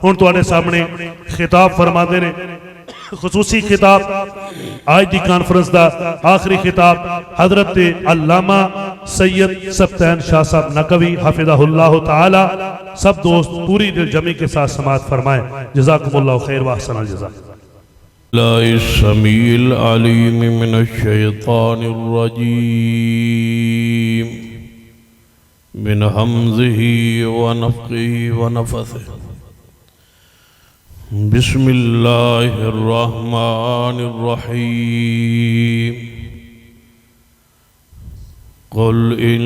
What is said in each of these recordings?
हुण तुहाडे सामने खिताब फरमाते ने, खसूसी खिताब आज की कॉन्फ्रेंस का आखिरी खिताब हजरत अल्लामा सैयद सब्तैन शाह साहब नकवी हफिज़हुल्लाह ताला। सब दोस्त पूरी दिल जमी के साथ समाअत फरमाएं। जज़ाकुमुल्लाहु खैर व अहसनल जज़ा। समील अलीम मिनश्शैतानिर रजीम मिन हमज़िही व नफ़्ख़िही व नफ़्सिही। बिस्मिल्लाहिर्रहमानिर्रहीम। क़ुल इन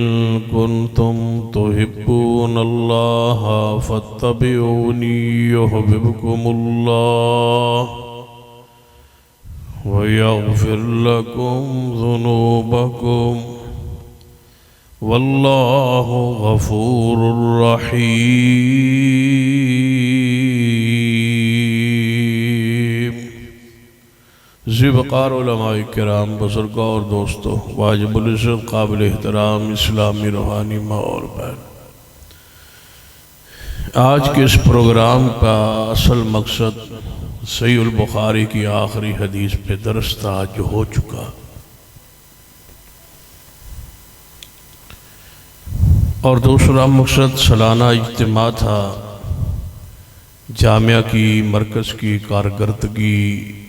कुन्तुम तुहिब्बूनल्लाह फत्तबिऊनी युहब्बिबकुमुल्लाह व यग़फ़िर लकुम ज़ुनूबकुम वल्लाहु गफ़ूरुर रहीम। ज़िवक़ार उलमाए किराम, बुज़ुर्गों और दोस्तों, वाजिबुल इज़्ज़त काबिल एहतराम इस्लामी रूहानी माँ और बहन, आज के इस प्रोग्राम का असल मकसद सहीहुल बुखारी की आखिरी हदीस पे दरस था जो हो चुका, और दूसरा मकसद सालाना इज्तिमा था। जामिया की मरकज़ की कारकर्दगी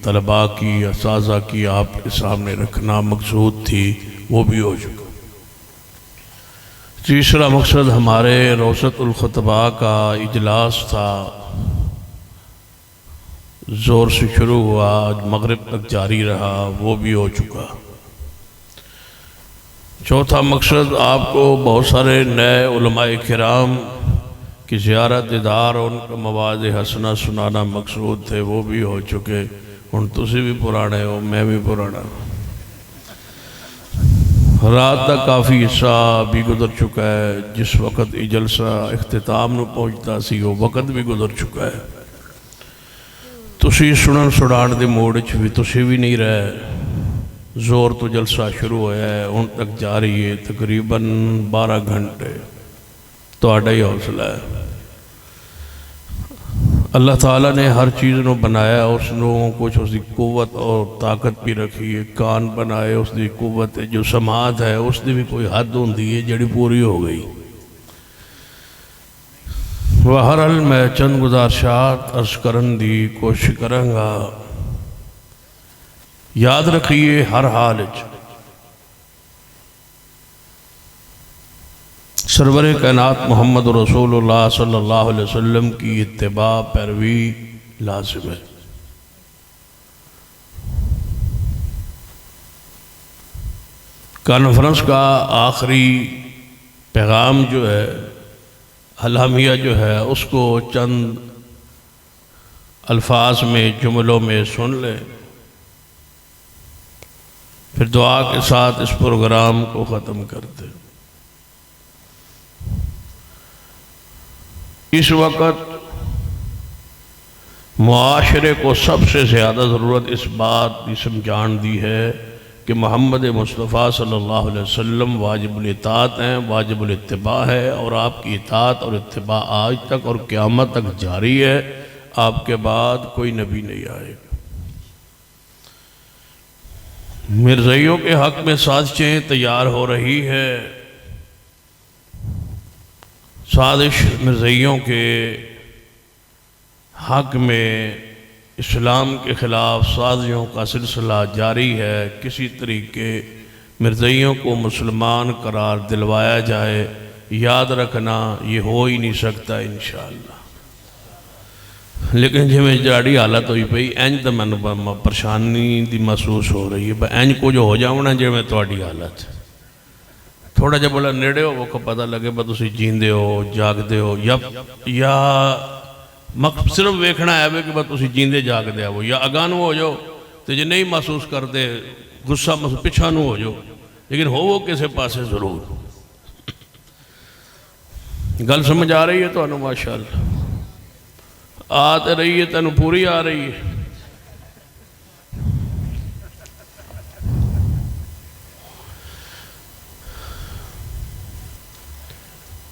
तलबा की असाज़ा की आपके सामने रखना मकसूद थी, वो भी हो चुका। तीसरा मकसद हमारे रौसतुल खुतबा का इजलास था, ज़ोर से शुरू हुआ, मगरिब तक जारी रहा, वो भी हो चुका। चौथा मकसद आपको बहुत सारे नए उलमाए किराम की ज़ियारत दीदार और उनका मवाद हसना सुनाना मकसूद थे, वो भी हो चुके। हुण तुसी भी पुराने हो, मैं भी पुराना। रात का काफ़ी हिस्सा भी गुजर चुका है। जिस वक़्त ये जलसा इख्तिताम नूं पहुँचता सी, वो वक़्त भी गुजर चुका है। तुसी सुनन सुनाण दे मूड च भी तुसी भी नहीं रहे। जोर तो जलसा शुरू होया है, हुण तक जारी है, तकरीबन 12 घंटे। तुहाडा ही हौसला है। अल्लाह ताला ने हर चीज़ को बनाया, उसनों कुछ उसकी कुव्वत और ताकत भी रखी है। कान बनाए, उसकी कुव्वत है। जो समात है उसकी भी कोई हद होंदी है जिहड़ी पूरी हो गई। बहरहाल मैं चंद गुजारिशात अर्ज करन दी कोशिश करांगा। याद रखिए, हर हाल सरवर कायनात मोहम्मद रसूलुल्लाह सल्लल्लाहु अलैहि वसल्लम की इत्तिबा पैरवी लाजिम है। कॉन्फ्रेंस का आखिरी पैगाम जो है, हलामिया जो है, उसको चंद अल्फाज में, जुमलों में सुन लें, फिर दुआ के साथ इस प्रोग्राम को ख़त्म कर दें। इस वक़्त मुआशरे को सबसे ज़्यादा ज़रूरत इस बात की समझान दी है कि मोहम्मद मुस्तफ़ा सल्लल्लाहु अलैहि वसल्लम वाजिबुल इताअत हैं, वाजिबुल इत्तिबा है, और आपकी इताअत और इत्तिबा आज तक और क़यामत तक जारी है। आपके बाद कोई नबी नहीं आएगा। मिर्ज़इयों के हक़ में साजिशें तैयार हो रही है। साजिश मिर्ज़इयों के हक़ में इस्लाम के ख़िलाफ़ साजिशों का सिलसिला जारी है। किसी तरीके मिर्ज़इयों को मुसलमान करार दिलवाया जाए, याद रखना ये हो ही नहीं सकता इंशाअल्लाह। लेकिन जिमें जाड़ी हालत हुई पई, इंज तो मैं परेशानी दी महसूस हो रही है। इंज कुछ हो जाना जिमें तुहाडी हालत। थोड़ा जहा बोला नेड़े हो को पता लगे तुम जींदे हो, जागते हो, या सिर्फ वेखना है कि तुम जींदे जागते हो, या अगां नूं हो जाओ तो जे नहीं महसूस करते गुस्सा पिछा नूं हो जाओ, लेकिन होवो किसी पासे जरूर। गल समझ आ रही है तो माशाअल्लाह? आ तो रही है, तेन पूरी आ रही है।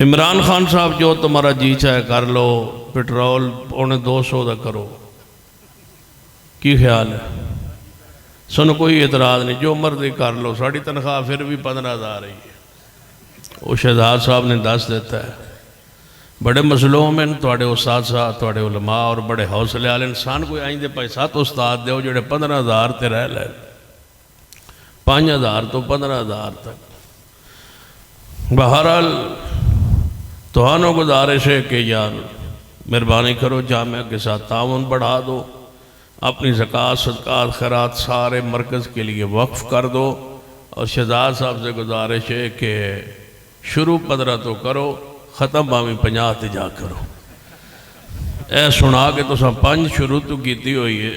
इमरान खान साहब जो तुम्हारा जी चाहे कर लो, पेट्रोल 250 का करो, की ख्याल है? सुन कोई एतराज़ नहीं, जो मर्जी कर लो, साड़ी तनख्वाह फिर भी 15,000 ही है। वो शहजाद साहब ने दस देता है। बड़े मसलों में थोड़े उस्ताद साहब, थोड़े उलमा और बड़े हौसले वाले इंसान कोई आइंदे भाई 7 उस्ताद दो जोड़े 15,000 ते रह ले, 5,000 तो 15,000 तक। बहरहाल तुहानों गुजारिश है कि यार मेहरबानी करो, जामिया के साथ ताउन बढ़ा दो, अपनी ज़कात सदक़ात खैरात सारे मरकज़ के लिए वक्फ़ कर दो। और शहजाद साहब से गुजारिश है कि शुरू 15 तो करो, ख़त्म भावें 50 ते जा करो। ऐ सुना के तुसां 5 शुरू तो की हुई है।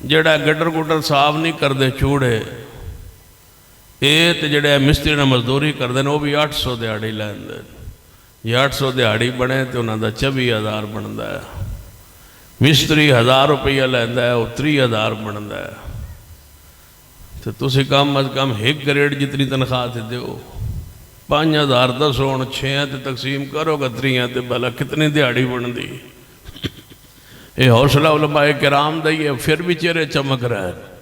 जेड़ा गटर गुटर साफ नहीं करते चूड़े, ये तो जेड़े मिस्त्री ने मजदूरी करते हैं, वो भी 800 दिहाड़ी लैंदे। जे 800 दिहाड़ी बने तो उन्होंने 24,000 बनता है। मिस्त्री 1,000 रुपया लैंदा है, वो 30,000 बनता है। तो तुम कम अज कम 1 ग्रेड जितनी तनख्वाह से दो, 5,000 दसो, हम 6 ते तकसीम करोगे 3 ते भला कितनी दिहाड़ी बनती। ये हौसला उलमाए किराम दा ही है, फिर भी चेहरे चमक रहे हैं।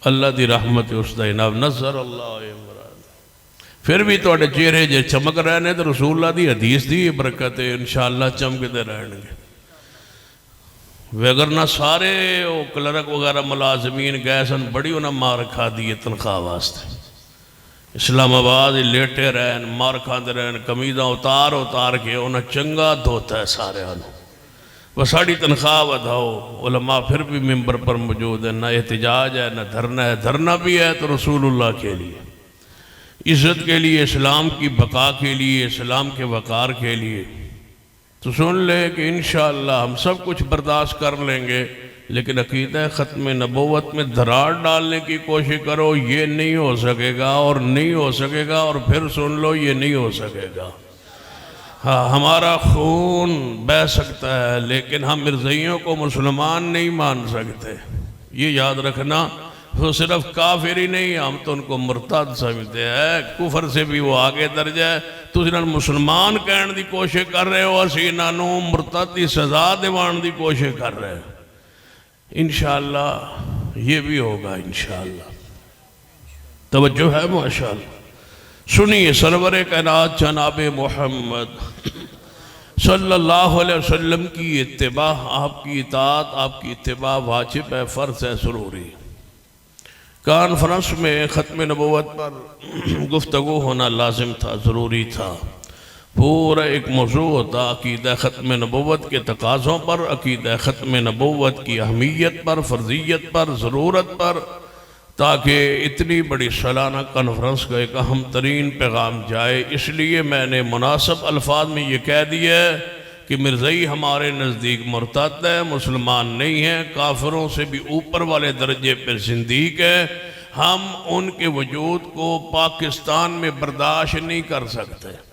अल्लाह की रहमत उसका इनाम नज़र अल्लाह, फिर भी थोड़े चेहरे जे चमक रहे हैं तो रसूलुल्लाह की हदीस की बरकत है, इंशाअल्लाह चमकते रहेंगे। वगरना सारे वो क्लर्क वगैरह मुलाजमीन गए सन, बड़ी उन्हें मार खा दी है तनख्वाह वास्ते। इस्लामाबाद लेटे रहन, मार खाते रहन, कमीजा उतार उतार के उन्हें चंगा धोता है सारे। वह साड़ी तनख्वाह बढ़ाओ। उलमा फिर भी मिंबर पर मौजूद है, ना एहतजाज है ना धरना है। धरना भी है तो रसूलुल्लाह के लिए, इज़्ज़त के लिए, इस्लाम की बका के लिए, इस्लाम के वक़ार के लिए। तो सुन ले कि इंशाअल्लाह हम सब कुछ बर्दाश्त कर लेंगे, लेकिन अक़ीदा ख़त्म नबूवत में दरार डालने की कोशिश करो, ये नहीं हो सकेगा और नहीं हो सकेगा। और फिर सुन लो, ये नहीं हो सकेगा। हाँ, हमारा खून बह सकता है, लेकिन हम मिर्ज़इयों को मुसलमान नहीं मान सकते, ये याद रखना। तो सिर्फ काफिर ही नहीं, हम तो उनको मुर्तद समझते हैं। कुफर से भी वो आगे दर्जा है। तुम इन्होंने मुसलमान कहने की कोशिश कर रहे हो, असी इन्हों मुर्तद की सज़ा दिवाने की कोशिश कर रहे हैं। इंशाअल्लाह ये भी होगा इंशाअल्लाह। तवज्जो है माशाअल्लाह। सुनिए, सरवर कायनात जनाब मोहम्मद सल्लल्लाहु अलैहि वसल्लम की इत्तिबा, आपकी इताअत, आपकी इत्तिबा वाजिब है, फ़र्ज़ है, ज़रूरी। कॉन्फ्रेंस में ख़त्म नबूवत पर गुफ्तगू होना लाजिम था, ज़रूरी था। पूरा एक मौजू होता अक़ीदा ख़त्म नबूवत के तकाज़ों पर, अक़ीदा ख़त्म नबूवत की अहमियत पर, फ़र्ज़ियत पर, ज़रूरत पर, ताकि इतनी बड़ी सालाना कॉन्फ्रेंस का एक अहम तरीन पैगाम जाए। इसलिए मैंने मुनासिब अल्फाज में ये कह दिया कि मिर्ज़ई हमारे नज़दीक मुर्तद है, मुसलमान नहीं है, काफिरों से भी ऊपर वाले दर्जे पर ज़िंदीक है। हम उनके वजूद को पाकिस्तान में बर्दाश्त नहीं कर सकते,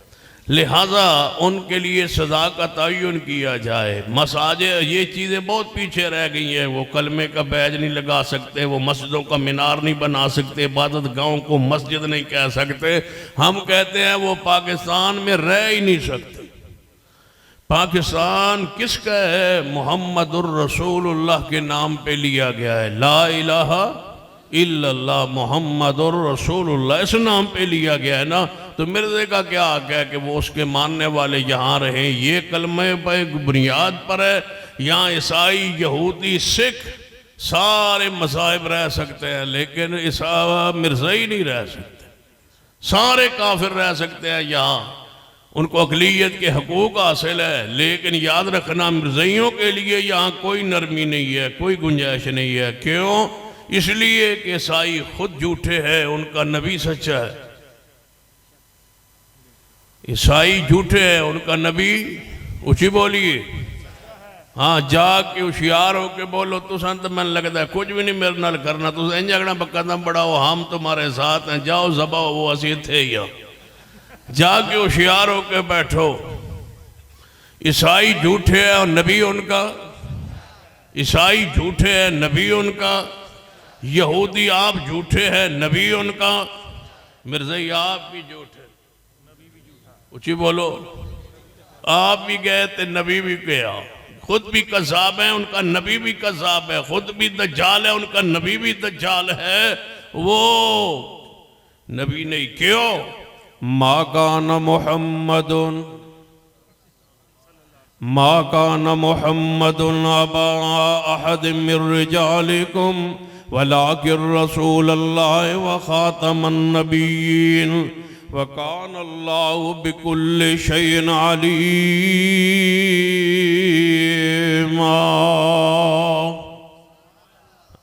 लिहाजा उनके लिए सज़ा का तयन किया जाए। मसाजिद, ये चीज़ें बहुत पीछे रह गई हैं। वो कलमे का बैज नहीं लगा सकते, वो मस्जिदों का मीनार नहीं बना सकते, इबादत गाहों को मस्जिद नहीं कह सकते। हम कहते हैं वो पाकिस्तान में रह ही नहीं सकते। पाकिस्तान किसका है? मुहम्मदुर रसूलुल्लाह के नाम पे लिया गया है। ला इलाहा इल्लल्लाह मुहम्मदुर रसूलुल्लाह इस नाम पे लिया गया है ना। तो मिर्ज़े का क्या हक़ है कि वो उसके मानने वाले यहाँ रहें? ये कलमे पर बुनियाद पर है। यहाँ ईसाई, यहूदी, सिख सारे मज़ाहिब रह सकते हैं, लेकिन ईसा मिर्ज़ई नहीं रह सकते। सारे काफिर रह सकते हैं यहाँ, उनको अक़लियत के हकूक़ हासिल है। लेकिन याद रखना, मिर्ज़इयों के लिए यहाँ कोई नरमी नहीं है, कोई गुंजाइश नहीं है। क्यों? इसलिए कि ईसाई खुद झूठे हैं, उनका नबी सच्चा है। ईसाई झूठे हैं, उनका नबी, ऊँची बोलिए, हाँ, जाग के होशियार होके बोलो। तुम तो मन लगता है कुछ भी नहीं मेरे नाल करना, तुम इंज आखना कदम बढ़ाओ, हम तुम्हारे साथ हैं, जाओ ज़बाओ, वो असी इत्थे ही आ। जाके होशियार होके बैठो। ईसाई झूठे हैं और नबी उनका, ईसाई झूठे हैं, नबी उनका। यहूदी आप झूठे हैं, नबी उनका। मिर्ज़ाई आप भी झूठे, ऊंची बोलो। आप भी गए थे, नबी भी गया, खुद भी कज़ाब है, उनका नबी भी कज़ाब है, खुद भी दज्जाल है, उनका नबी भी दज्जाल है। वो नबी नहीं क्यों? मा काना मुहम्मदुन अबा अहदिम मिर रिजालिकुम वलाकिन रसूलल्लाह व खातमन नबिय्यीन व कान अल्लाहु बिकुल्लि शैइन अलीमा।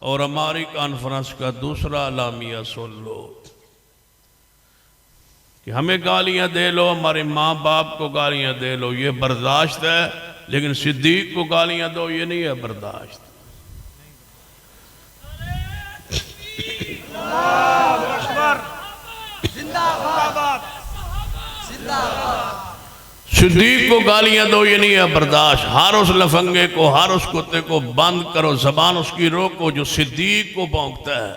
और हमारी कॉन्फ्रेंस का दूसरा अलामिया सुन लो कि हमें गालियां दे लो, हमारे माँ बाप को गालियां दे लो, ये बर्दाश्त है, लेकिन सिद्दीक को गालियां दो, ये नहीं है बर्दाश्त। सिद्दीक को गालियां दो, ये नहीं है बर्दाश्त। हर उस लफंगे को, हर उस कुत्ते को बंद करो, जबान उसकी रोको जो सिद्दीक को भौंकता है।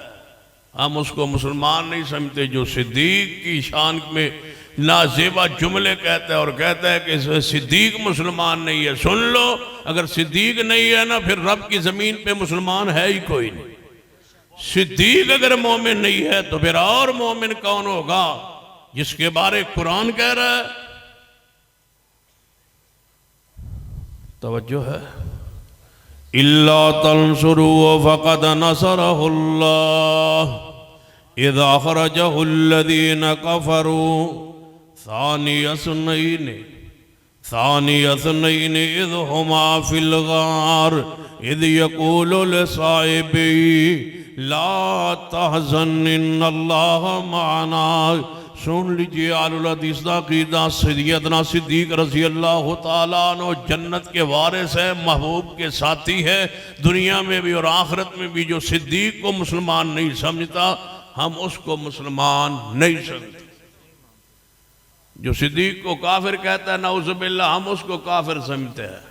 हम उसको मुसलमान नहीं समझते जो सिद्दीक की शान में नाजेबा जुमले कहता है और कहता है कि सिद्दीक मुसलमान नहीं है। सुन लो, अगर सिद्दीक नहीं है ना, फिर रब की जमीन पे मुसलमान है ही कोई नहीं। सिद्दीक अगर मोमिन नहीं है तो फिर और मोमिन कौन होगा जिसके बारे कुरान कह रहा है? तवज्जो है। इल्ला तंसुरू फक़द नसरहुल्लाह इज़ अख़रजहुल्लज़ीना कफ़रू सानी असनैन इज़ हुमा फिल गार इज़ यक़ूलु लिसाहिबिही ला तहज़न इन्नल्लाह मअना। सुन लीजिए, आलुल हदीस दा अक़ीदा सैयदना सिद्दीक रज़ी अल्लाह तआला अन्हु जन्नत के वारिस है, महबूब के साथी है, दुनिया में भी और आखिरत में भी। जो सिद्दीक को मुसलमान नहीं समझता, हम उसको मुसलमान नहीं समझते। जो सिद्दीक को काफिर कहता है, नाउज़ुबिल्लाह, हम उसको काफिर समझते हैं।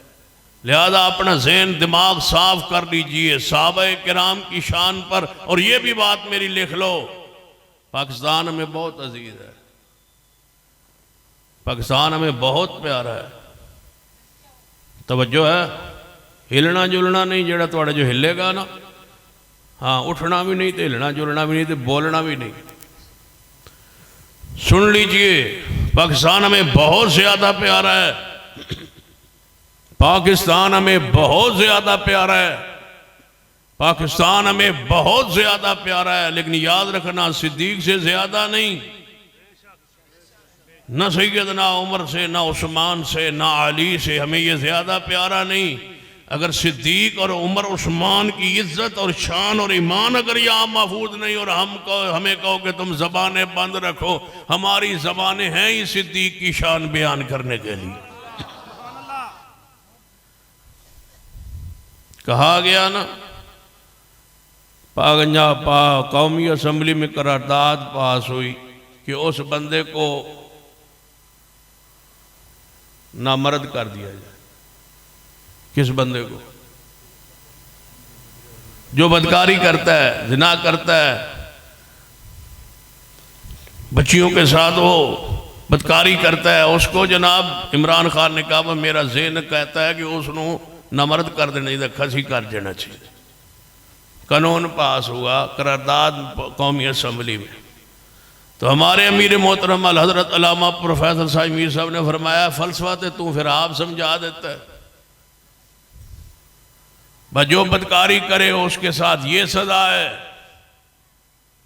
लिहाजा अपना ज़हन दिमाग साफ कर लीजिए सहाबाए किराम की शान पर। और ये भी बात मेरी लिख लो, पाकिस्तान हमें बहुत अजीज है, पाकिस्तान हमें बहुत प्यारा है। तवज्जो है, हिलना जुलना नहीं, जेड़ा थोड़ा जो हिलेगा ना, हाँ, उठना भी नहीं, तो हिलना जुलना भी नहीं, तो बोलना भी नहीं। सुन लीजिए, पाकिस्तान हमें बहुत ज्यादा प्यारा है, पाकिस्तान हमें बहुत ज्यादा प्यारा है, पाकिस्तान हमें बहुत ज्यादा प्यारा है। लेकिन याद रखना, सिद्दीक से ज्यादा नहीं, न सैयदना उमर से, न उस्मान से, न अली से, हमें ये ज्यादा प्यारा नहीं। अगर सिद्दीक और उमर उस्मान की इज्जत और शान और ईमान अगर यहाँ महफूज नहीं, और हमें कहो कि तुम जबानें बंद रखो, हमारी जबानें हैं ही सिद्दीक की शान बयान करने के लिए। कहा गया ना, कौमी असम्बली में करारदाद पास हुई कि उस बंदे को नामर्द कर दिया जाए। किस बंदे को? जो बदकारी करता है, जिना करता है, बच्चियों के साथ वो बदकारी करता है, उसको जनाब इमरान खान ने कहा, मेरा ज़हन कहता है कि उसको नामर्द कर देना चाहिए, खसी कर देना चाहिए। कानून पास हुआ, करारदाद कौमी असम्बली में। तो हमारे अमीर मोहतरम अल हज़रत अल्लामा प्रोफेसर साहिब मीर साहब ने फरमाया, फलसफा तो तू फिर आप समझा देता है, बस जो बदकारी करे उसके साथ ये सजा है,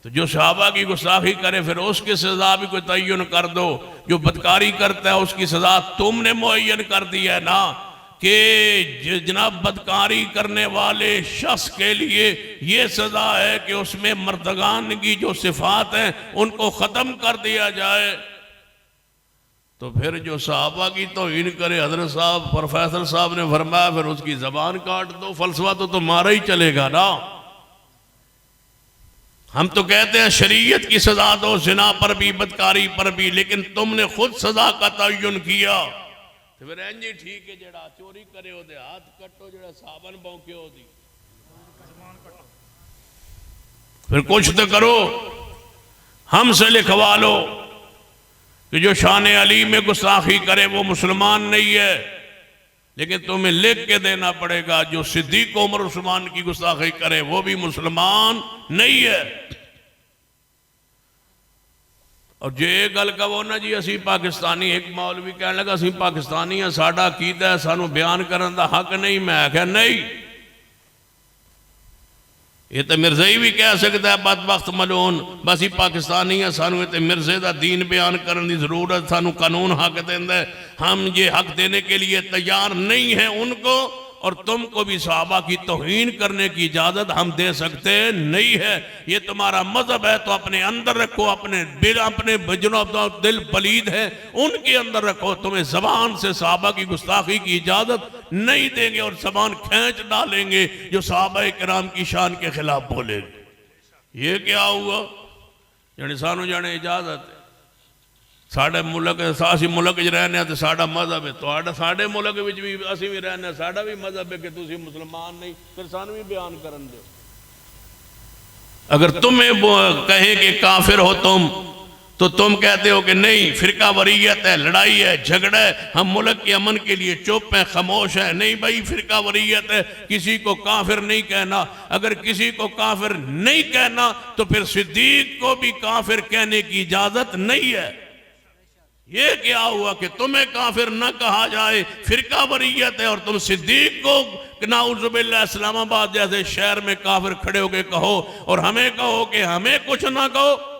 तो जो सहाबा की गुस्ताखी करे फिर उसकी सजा भी कोई तयन कर दो। जो बदकारी करता है उसकी सजा तुमने मुअय्यन कर दी है ना, कि जनाब बदकारी करने वाले शख्स के लिए ये सजा है कि उसमें मर्दगान की जो सिफात हैं उनको ख़त्म कर दिया जाए। तो फिर जो सहाबा की तौहीन करे, हज़रत साहब प्रोफेसर साहब ने फरमाया, फिर उसकी ज़बान काट दो, फलसफा तो तुम्हारा ही चलेगा ना। हम तो कहते हैं शरीयत की सजा दो, जिना पर भी, बदकारी पर भी, लेकिन तुमने खुद सजा का तयन किया। तो फिर इंज ही ठीक है, जेड़ा चोरी करे ओदे हाथ कटो, जेड़ा साबन भौंके ओदी फिर कुछ तो करो। हमसे लिखवा लो कि जो शान अली में गुस्ताखी करे वो मुसलमान नहीं है, लेकिन तुम्हें लिख के देना पड़ेगा जो सिद्दीक उमर उस्मान की गुस्ताखी करे वो भी मुसलमान नहीं है। और जो ये गल कहो ना जी असी पाकिस्तानी, एक मौलवी कहने लगा असी पाकिस्तानी हैं, साडा अकीदा है, सानू बयान करने का हक नहीं। मैं आख्या नहीं, ये तो मिर्ज़ई भी कह सकता है बदबख्त मलून बस ही पाकिस्तानी है, सानू ये मिर्ज़े का दीन बयान करने की जरूरत, सानू कानून हक देंदा है, हम ये हक देने के लिए तैयार नहीं है उनको, और तुमको भी सहाबा की तौहीन करने की इजाजत हम दे सकते नहीं है। ये तुम्हारा मजहब है तो अपने अंदर रखो, अपने दिल पलीद है उनके अंदर रखो। तुम्हें जबान से सहाबा की गुस्ताखी की इजाजत नहीं देंगे और जबान खींच डालेंगे जो सहाबा किराम की शान के खिलाफ बोलेंगे। ये क्या हुआ? यानी सानू जाने इजाजत है, साढ़े मुल्क असी मुल्क च रहने तो साढ़ा मजहब है, तो साढ़े मुल्क भी असी भी रहने साढ़ा भी मजहब है कि तुसी मुसलमान नहीं, फिर सानू भी बयान करन दो। अगर तुम्हें कहें कि काफिर हो तुम, तो तुम कहते हो कि नहीं फिरका वरीयत है, लड़ाई है, झगड़ा है, हम मुल्क के अमन के लिए चुप हैं, खामोश है। नहीं भाई, फिरका वरीयत है, किसी को काफिर नहीं कहना। अगर किसी को काफिर नहीं कहना तो फिर सिद्दीक को भी काफिर कहने की इजाजत नहीं है। ये क्या हुआ कि तुम्हें काफिर न कहा जाए, फिरका वरीयत है, और तुम सिद्दीक को नाउजुबिल्लाह इस्लामाबाद जैसे शहर में काफिर खड़े होके कहो और हमें कहो कि हमें कुछ ना कहो।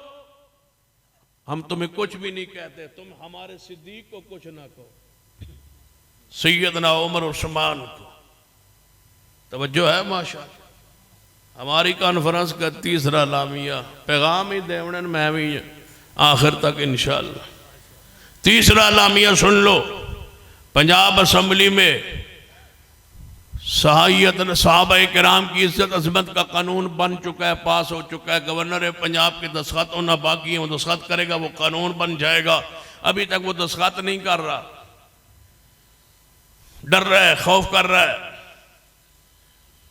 हम तुम्हें कुछ भी नहीं कहते, तुम हमारे सिद्दीक को कुछ ना कहो, सैयदना उमर उस्मान को। तवज्जो है माशाअल्लाह। हमारी कॉन्फ्रेंस का तीसरा लामिया पैगाम ही देवड़न मैं भी आखिर तक इंशाअल्लाह। तीसरा लामिया सुन लो, पंजाब असम्बली में सहाबा किराम की इज्जत अजमत का कानून बन चुका है, पास हो चुका है। गवर्नर पंजाब के दस्तखत होना बाकी है, वो दस्तखत करेगा, वो कानून बन जाएगा। अभी तक वो दस्तखत नहीं कर रहा, डर रहा है, खौफ कर रहा है।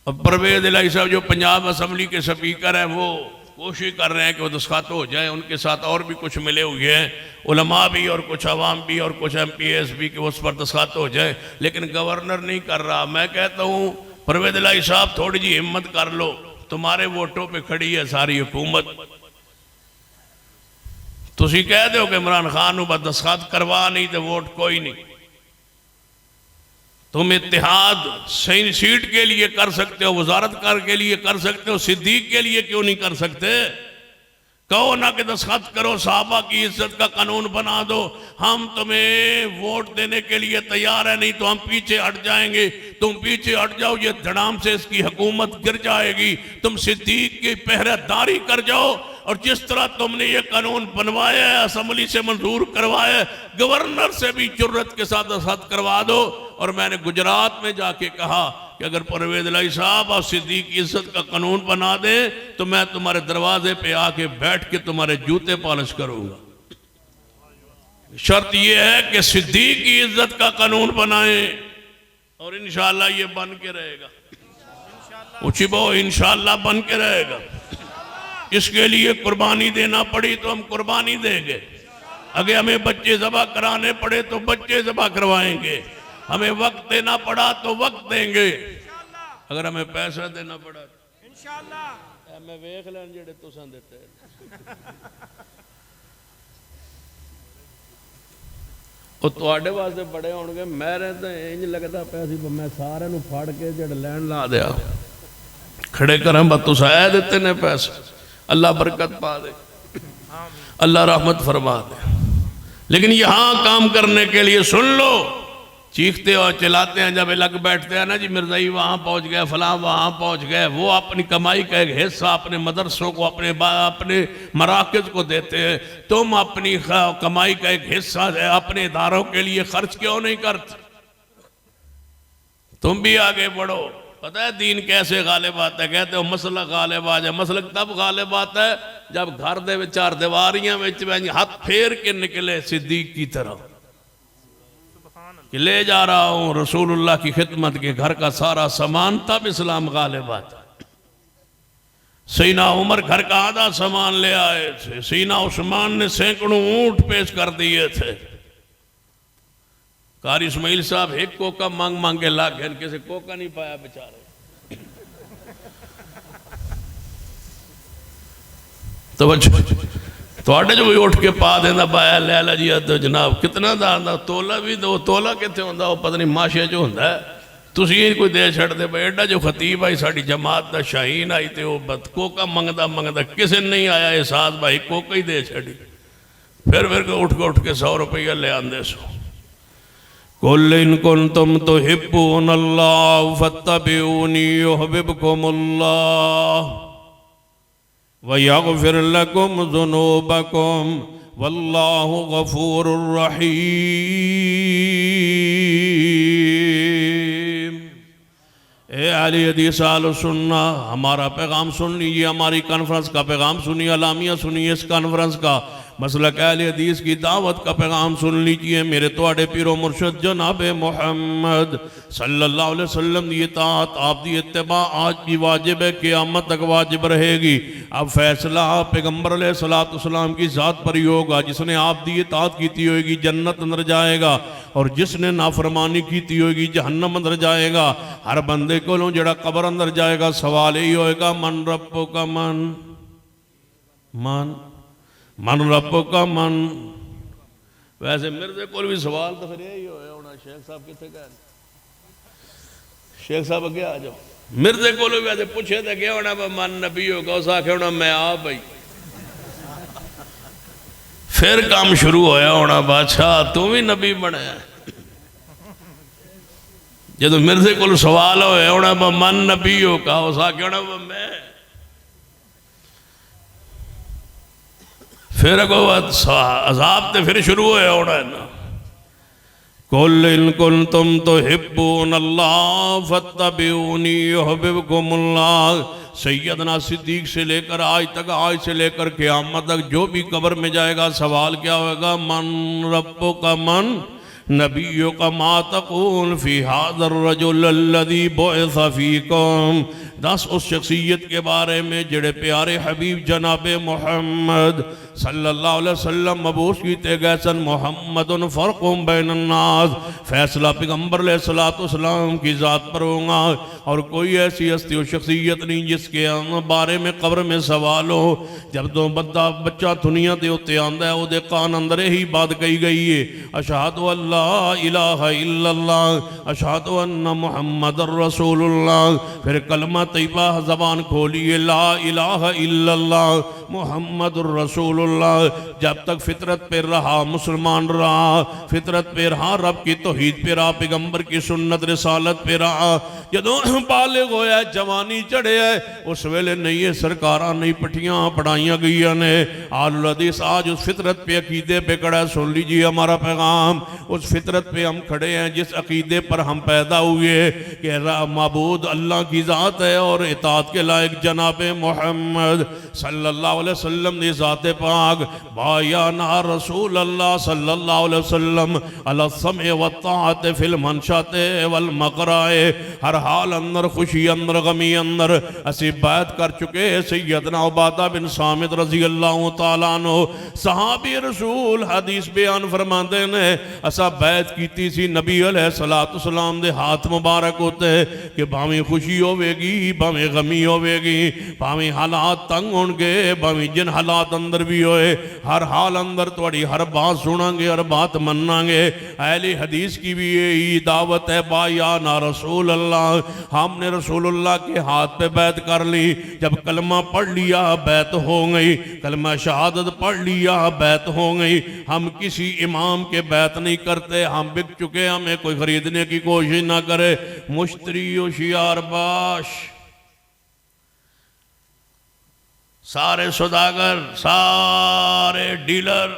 अब परवेज इलाही साहब जो पंजाब असम्बली के स्पीकर हैं वो कोशिश कर रहे हैं कि वो दस्तखत हो जाए। उनके साथ और भी कुछ मिले हुए हैं, उलमा भी और कुछ अवाम भी और कुछ MPs भी, कि उस पर दस्तखत हो जाए, लेकिन गवर्नर नहीं कर रहा। मैं कहता हूँ परवेज इलाही साहब थोड़ी जी हिम्मत कर लो, तुम्हारे वोटों पे खड़ी है सारी हुकूमत। तुसी कह दो कि इमरान खान बस दस्तखत करवा, नहीं तो वोट कोई नहीं। तुम इत्तेहाद सही सीट के लिए कर सकते हो, वजारत कर के लिए कर सकते हो, सिद्दीक के लिए क्यों नहीं कर सकते? कहो ना कि दस्तखत करो, सहाबा की इज्जत का कानून बना दो, हम तुम्हें वोट देने के लिए तैयार है, नहीं तो हम पीछे हट जाएंगे। तुम पीछे हट जाओ, ये धड़ाम से इसकी हुकूमत गिर जाएगी। तुम सिद्दीक की पहरेदारी कर जाओ, और जिस तरह तुमने ये कानून बनवाया है, असम्बली से मंजूर करवाया, गवर्नर से भी जुर्रत के साथ दस्तखत करवा दो। और मैंने गुजरात में जाके कहा कि अगर परवेज इलाही साहब और सिद्दीक की इज्जत का कानून बना दे तो मैं तुम्हारे दरवाजे पे आके बैठ के तुम्हारे जूते पॉलिश करूंगा। शर्त यह है कि सिद्दीक की इज्जत का कानून बनाए, और इंशाअल्लाह ये बन के रहेगा। ऊंची बो, इंशाअल्लाह बन के रहेगा। इसके लिए कुर्बानी देना पड़ी तो हम कुर्बानी देंगे। अगर हमें बच्चे ज़बह कराने पड़े तो बच्चे ज़बह करवाएंगे, हमें वक्त देना पड़ा तो वक्त देंगे, अगर हमें पैसा देना पड़ा इंशाअल्लाह मैं वेख लैन जेड़े तुसां देते ਉਹ ਤੁਹਾਡੇ ਵਾਸਤੇ बड़े होणगे। मेरे तो इंज लगता पिया सी मैं सारे नूं फड़ के जेड़ लैन ला दिया खड़े करा, बस तुसां ऐ दित्ते ने पैसे। अल्लाह बरकत पा दे, अल्लाह रहमत फरमा दे। लेकिन यहाँ काम करने के लिए सुन लो, चीखते और चिल्लाते हैं, जब लग बैठते हैं ना जी मिर्ज़ाई वहाँ पहुँच गए, फलां वहाँ पहुँच गए, वो अपनी कमाई का एक हिस्सा अपने मदरसों को, अपने मराकज़ को देते हैं। तुम अपनी कमाई का एक हिस्सा अपने इदारों के लिए खर्च क्यों नहीं करते? तुम भी आगे बढ़ो। पता है दीन कैसे गालिब आता है? कहते हो मसलक गालिब आ जाए। मसलक तब गालिब आता है जब घर दे चार दीवारियां हाथ फेर के निकले सिद्दीक की तरह कि ले जा रहा हूं रसूलुल्लाह की खिदमत के घर का सारा सामान, तब इस्लाम गालिब आता है। सैयदना उमर घर का आधा सामान ले आए थे, सैयदना उस्मान ने सैकड़ों ऊंट पेश कर दिए थे। कारी इस्माइल साहब एक कोका मांग मांग के ला गए, किसी कोका नहीं पाया बेचारे। तो थोड़े जो भी उठ के पा देना पाया ले ला जी तो जनाब कितना दा आंदा तोला भी दो तोला कितने होंदा वो पता नहीं माशे जो होंदा है तुसी ही कोई दे छड़ते भाई एडा जो खतीब आई साड़ी जमात का शाहीन आई तो वो कोका मंगदा मंगदा किसी नहीं आया एहसास भाई कोका ही दे छड़ी। फिर उठ के 100 रुपया ले आंदे सो। कुल इन कुंतुम तुहिब्बूनल्लाह फत्तबिऊनी युहिब्बुकुमुल्लाह व यगफिर लकुम ज़ुनूबकुम वल्लाहु गफूरुर रहीम। ए अहले हदीस अहले सुन्ना, हमारा पैगाम सुन लीजिए, हमारी कॉन्फ्रेंस का पैगाम सुनिए, अलामिया सुनिए, इस कॉन्फ्रेंस का मसलक अहले हदीस की दावत का पैगाम सुन लीजिए। मेरे तुहाडे पीरो मुर्शद जनाब मोहम्मद सल्लल्लाहु अलैहि वसल्लम की इताअत आप दी इत्तिबा आज भी वाजिब है, क़यामत तक वाजिब रहेगी। अब फैसला पैगंबर अलैहिस्सलाम की ज़ात पर ही होगा। जिसने आप दी इताअत की होगी जन्नत अंदर जाएगा और जिसने नाफरमानी की होगी जहन्नम अंदर जाएगा। हर बंदे को जड़ा कब्र अंदर जाएगा सवाल यही होएगा मन रब्बुका मन मन मन रब्बुका मन। वैसे मेरे को भी सवाल तो फिर यही होना शेख साहब कितने गए, शेख साहब अगे आ जाओ। मेरे को भी वैसे पूछे तो क्या होना मन नबी होगा उस आखे होना मैं आप भाई। फिर काम शुरू होया होना बादशाह तू भी नबी बने। जो मेरे को सवाल होया होना मन नबी होगा उस आखे होना मैं। फिर अगो अजाब तो फिर शुरू होया होना है ना। कुल इन कुंतुम तुहिब्बूनल्लाह फत्तबिऊनी युहिब्बुकुमुल्लाह। सैयदना सिद्दीक से लेकर आज तक, आज से लेकर क़यामत तक जो भी कब्र में जाएगा सवाल क्या होगा मन रब्बुका मन नबियुका मा तक़ूल फी हाज़र रजुल अल्लज़ी बुइसा फ़ीकुम। दस उस शख्सियत के बारे में जेड़े प्यारे हबीब जनाब मोहम्मद सल्लल्लाहु अलैहि वसल्लम मबूस कीते गए सन। मुहम्मदुन फ़र्क़ुम बैनन नास, फैसला पैगंबर अलैहिस्सलाम की ज़ात पर होगा और कोई ऐसी हस्ती और शख्सियत नहीं जिसके बारे में कब्र में सवाल हो। जब तो बंदा बच्चा दुनिया के उत्ते आंदा है उहदे कान अंदर यही बात कही गई है अशहदु अल्ला इलाहा इल्लल्लाह अशहदु अन्ना मुहम्मदुर रसूलुल्लाह। फिर कलमा तैयबा ज़बान खोलिए ला इलाहा इल्लल्लाह मुहम्मदुर रसूलुल्लाह। जब तक फितरत पे रहा मुसलमान रहा, फितरत पे रहा, रब की तौहीद पे रहा, पैगंबर की सुन्नत रिसालत पे रहा। जदों बालिग होया जवानी चढ़े है उस वेले नहीं है सरकारां नहीं पट्टियां पढ़ाइया गई ने। आलुल हदीस आज उस फितरत पे अकीदे पे खड़ा है। सुन लीजिए हमारा पैगाम, उस फितरत पे हम खड़े हैं जिस अकीदे पर हम पैदा हुए कि माबूद अल्लाह की ज़ात है और इताअत के लायक जनाब मोहम्मद सल्लल्लाहु अलैहि वसल्लम ने ज़ात पाक बायाना रसूल अल्लाह सल्लल्लाहु अलैहि वसल्लम अला समय व ताअत फिल मनशाते वल मकराए। हर हाल अंदर खुशी अंदर गमी अंदर असी बैत कर चुके सैयदना उबादा बिन सामित रजी अल्लाह तआला अन्हु सहाबी रसूल हदीस बयान फरमाते ने असा बैत कीती सी नबी अलैहिस्सलातु वस्सलाम दे हाथ मुबारक होते कि भावें खुशी होवेगी भावें गमी होवेगी, भावें हालात तंग होंगे भावें जिन हालात अंदर भी होए, हर हाल अंदर थोड़ी हर बात सुनांगे हर बात मनांगे। अहले हदीस की भी यही दावत है बायाना रसूल अल्लाह। हमने रसूलुल्लाह के हाथ पे बैत कर ली। जब कलमा पढ़ लिया बैत हो गई, कलमा शहादत पढ़ लिया बैत हो गई। हम किसी इमाम के बैत नहीं करते, हम बिक चुके, हमें कोई खरीदने की कोशिश ना करे। मुश्तरी होशियार बाश, सारे सौदागर सारे डीलर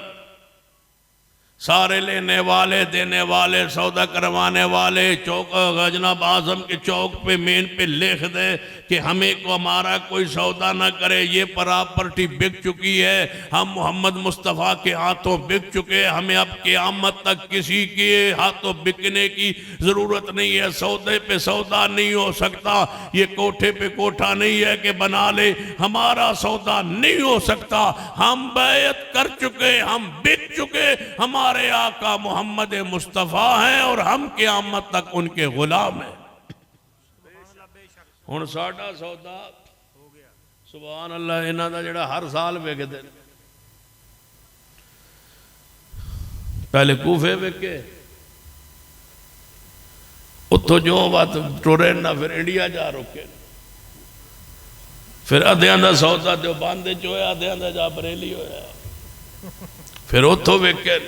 सारे लेने वाले देने वाले सौदा करवाने वाले चौक गजनब आजम के चौक पे मेन पे लिख दे कि हमें को हमारा कोई सौदा ना करे, ये प्रॉपर्टी बिक चुकी है, हम मोहम्मद मुस्तफ़ा के हाथों बिक चुके, हमें अब क़यामत तक किसी के हाथों बिकने की ज़रूरत नहीं है, सौदे पे सौदा नहीं हो सकता, ये कोठे पे कोठा नहीं है कि बना ले, हमारा सौदा नहीं हो सकता, हम बैत कर चुके, हम बिक चुके, हमारे आका मोहम्मद मुस्तफ़ा हैं और हम क़यामत तक उनके गुलाम हैं। हुण साडा सौदा सुभान अल्लाह इन्हां दा जिहड़ा हर साल विकदे ने, पहले कूफे विके, उत्थों जो बात टुरे ना फिर इंडिया जा रुके, फिर अद्धियां दा सौदा देवबंद च होया, अद्धियां दा जा बरेली होया, फिर उत्थों विके,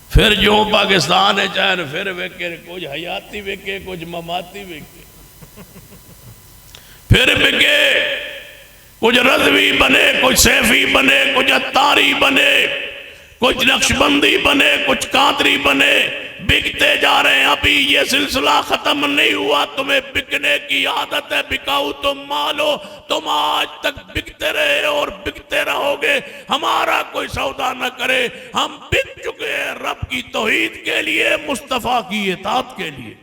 फिर जो पाकिस्तान है चाहे फिर विके, कुछ हयाती विके कुछ ममाती विके, फिर बिके, कुछ रज़वी बने, कुछ सैफी बने, कुछ अत्तारी बने, कुछ नक्शबंदी बने, कुछ कादरी बने, बिकते जा रहे हैं। अभी ये सिलसिला खत्म नहीं हुआ, तुम्हें बिकने की आदत है, बिकाऊ तुम मालो, तुम आज तक बिकते रहे और बिकते रहोगे, हमारा कोई सौदा न करे, हम बिक चुके हैं रब की तौहीद के लिए, मुस्तफ़ा की इताअत के लिए।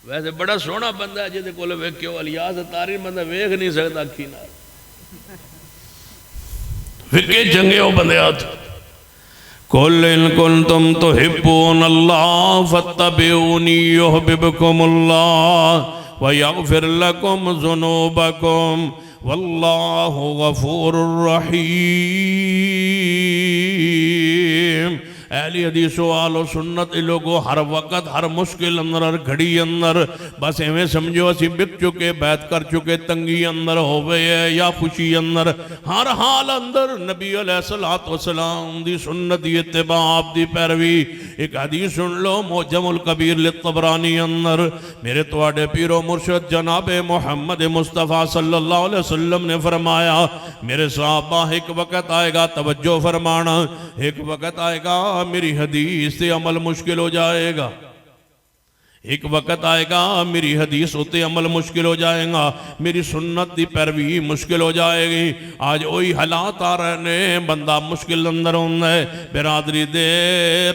वैसे बड़ा सोहना बंदा है जिहदे कोल वेख्यो अलियास तारी बंदा वेख नहीं सकता अखी नाल, विके चंगे हो बंदे हाथ। कुल इन कुंतुम तुहिब्बूनल्लाह फत्तबिऊनी युहब्बिबकुमुल्लाह व यगफिर लकुम ज़ुनूबकुम वल्लाहु गफूरुर रहीम। अहले हदीस वालो सुन्नत लोगो हर वक्त हर मुश्किल अंदर हर घड़ी अंदर बस एवें समझो असी बिक चुके, बैत कर चुके, तंगी अंदर होवे है या खुशी अंदर, हर हाल अंदर नबी अलैहिस्सलातु वस्सलाम दी सुन्नत दी इत्तिबा आप दी पैरवी। एक हदीस सुन लो मुअज्जमुल कबीर लित्तबरानी अंदर, मेरे तुहाडे पीरो मुर्शिद जनाबे मोहम्मद मुस्तफ़ा सल्लल्लाहु अलैहि वसल्लम ने फरमाया, मेरे सहाबा एक वक्त आएगा, तवज्जो फरमाना, एक वक्त आएगा मेरी हदीस से अमल मुश्किल हो जाएगा, एक वक्त आएगा मेरी हदीस होते अमल मुश्किल हो जाएगा, मेरी सुन्नत की पैरवी मुश्किल हो जाएगी। आज वही हालात आ रहे ने, बंदा मुश्किल अंदर होंदा है, बिरादरी दे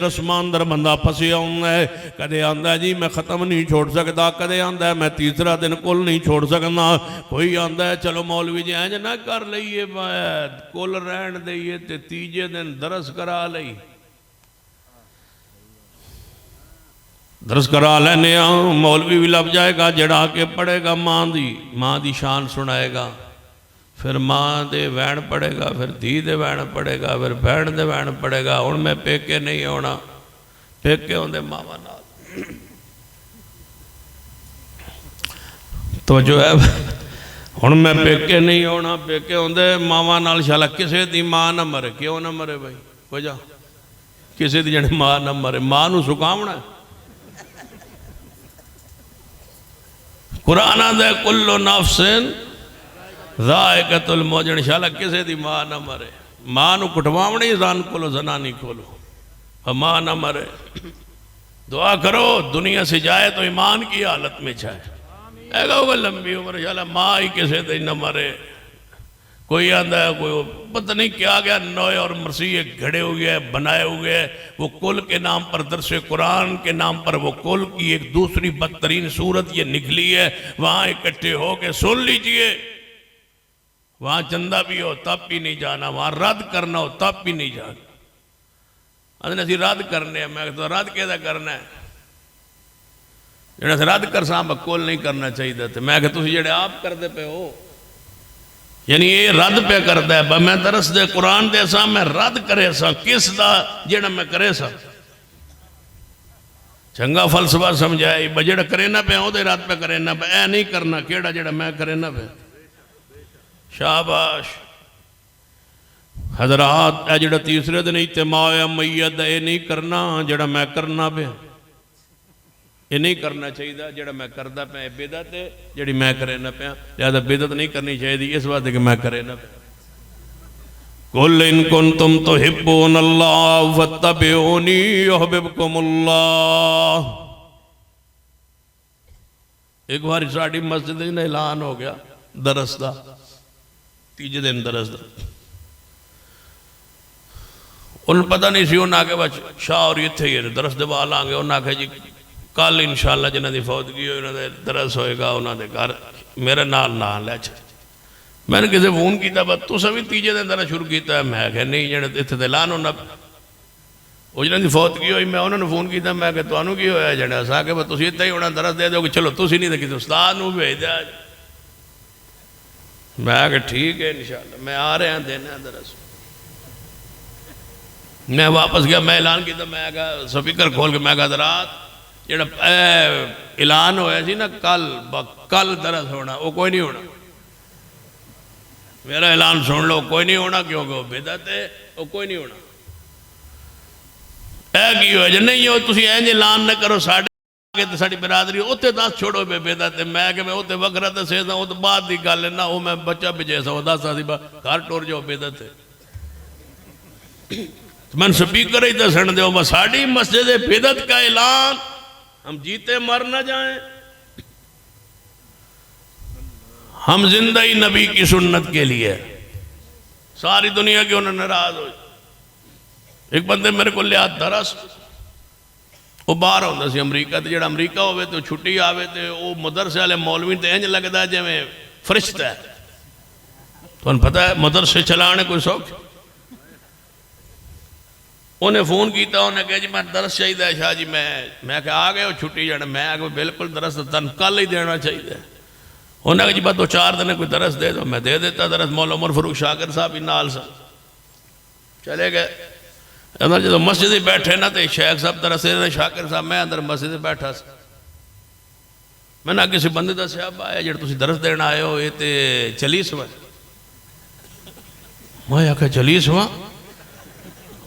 रस्मां अंदर बंदा फसिया होंदा है, कदे आंदा जी मैं ख़त्म नहीं छोड़ सकता, कदे आंदा है मैं तीसरा दिन कुल नहीं छोड़ सकता, कोई आंदा है चलो मौलवी जी इंज ना कर लईए कुल रहन दईए ते तीजे दिन दरस करा लई, दरस करा लेने मौलवी भी लग जाएगा जड़ा के पढ़ेगा, माँ दी शान सुनाएगा, फिर माँ दे वैन पढ़ेगा, फिर धी दे वैन पढ़ेगा, फिर भैन दे वैन पढ़ेगा। हुण मैं पेके नहीं आना, पेके होंदे मावा नाल तो जो है, हुण मैं पेके नहीं आना, पेके होंदे मावा नाल। शाला किसे दी माँ ना मरे, क्यों ना मरे भाई, वजह किसे दी जड़ी माँ ना मरे, माँ नूं सुकावना। कुरान आंदा कुल्लु नफ्सिन ज़ाइक़तुल मौत, शाला किसे दी माँ ना मरे, माँ नूं कुटवावणी जान कोलो जनानी कोलो, माँ ना मरे। दुआ करो दुनिया से जाए तो ईमान की हालत में जाए, ऐसा होगा लंबी उम्र, शाला माँ ही किसे दी न मरे। कोई आंदा है कोई पता नहीं क्या गया, नोए और मसीह घड़े हुए हैं, बनाए हुए हैं, वो कुल के नाम पर दरसे कुरान के नाम पर वो कुल की एक दूसरी बदतरीन सूरत ये निकली है। वहाँ इकट्ठे हो के सुन लीजिए, वहाँ चंदा भी हो तब भी नहीं जाना, वहाँ रद्द करना हो तब भी नहीं जाना। अरे असी रद्द करने, मैं तो रद्द कैसा करना है, जो रद्द कर सा कुल नहीं करना चाहिए थे। मैं तुम जेडे आप करते पे हो, यानी ये रद्द पे करता है, मैं दरस दे कुरान दे सा, मैं रद्द करे सा किस दा जेड़ा मैं करे सा। चंगा फलसफा समझाए जेड़ा करे ना पे ओदे रद्द पे करे ना पे, ऐ नहीं करना केड़ा जेड़ा मैं करे ना पे। शाबाश हजरात, ए जेड़ा तीसरे दिन इज्तिमा मैयत ए नहीं करना जेड़ा मैं करना पे। ये नहीं करना चाहिए जेड़ा मैं करदा पे बेदत है जेड़ी मैं करे ना पिया लिहाजा बेदत नहीं करनी चाहिए इस वास्ते कि मैं करे ना पिया कुल इन कुंतुम तुहिब्बूनल्लाह फत्तबिऊनी युहिब्बुकुमुल्लाह। एक बार साड़ी मस्जिद में ऐलान हो गया दरस का तीजे दिन दरस का उन्हें पता नहीं सी उन्हें आके बस शाह और इतने ही दरस दे बाल आएंगे उन्हें आखे जी कल इंशाअल्लाह जिन्हों की फौतगी हो उन्होंने दरस होएगा उन्होंने घर मेरे नाल ना लै मैंने किसी फोन किया बस तुस भी तीजे दिन दरस शुरू किया मैं क्या नहीं जने इतने तो ऐलान होना वो जिन्होंने फौतगी हुई मैं उन्होंने फोन किया मैं कि तुहानू की होया जने अस आके बस तुम इतना ही होना दरस दे दो कि चलो तुम नहीं तो किसी उस्ताद नूं भेज दिया मैं कि ठीक है इंशाअल्लाह मैं आ रहा देना दरस मैं वापस गया मैं ऐलान किया मैं स्पीकर खोल के मैं रात जो ऐलान होया सी ना कल दरस होना वो कोई नहीं होना मेरा ऐलान सुन लो कोई नहीं होना क्योंकि वो बेदत है वो कोई नहीं होना की हो नहीं हो तुम इंज ऐलान न करो साढ़े साड़ी बिरादरी उत्थे दस छोड़ो बेदत है मैं कि मैं उत्थे वखरा दसे वो तो बाद की गल है ना वो मैं बच्चा भेजे सौ दस घर टुर जाओ बेदत है मन स्पीकर ही दसन दो बस साड़ी मस्जिद बेदत का ऐलान हम जीते मर न जाएं हम जिंदा ही नबी की सुन्नत के लिए सारी दुनिया की उन्हें नाराज हो एक बंदे मेरे को लिया दरस वो बाहर होता सी अमरीका तो जो अमरीका हो तो छुट्टी आवे तो वो मदरसे वाले मौलवी तो इंज लगता जिमें फरिश्ता है तुम पता है मदरसे चलाने कोई सौख उन्हें फोन किया उन्हें कहा जी मैं दरस चाहिए शाह जी मैं क्या आ गए हो छुट्टी जाना मैं आ बिल्कुल दरस तन कल ही देना चाहिए उन्हें कहा जी बस 2-4 दिन कोई दरस दे दो मैं दे देता दरस मौला उमर फारूक शाकिर साहब भी नाल सा चले गए अंदर जो मस्जिद बैठे ना तो शेख साहब दरस शाकिर साहब मैं अंदर मस्जिद बैठा सा मैंने किसी बंदे दसिया आया जो तुम दरस देना आए हो ये तो चलीसवा मैं आख्या चलीसवा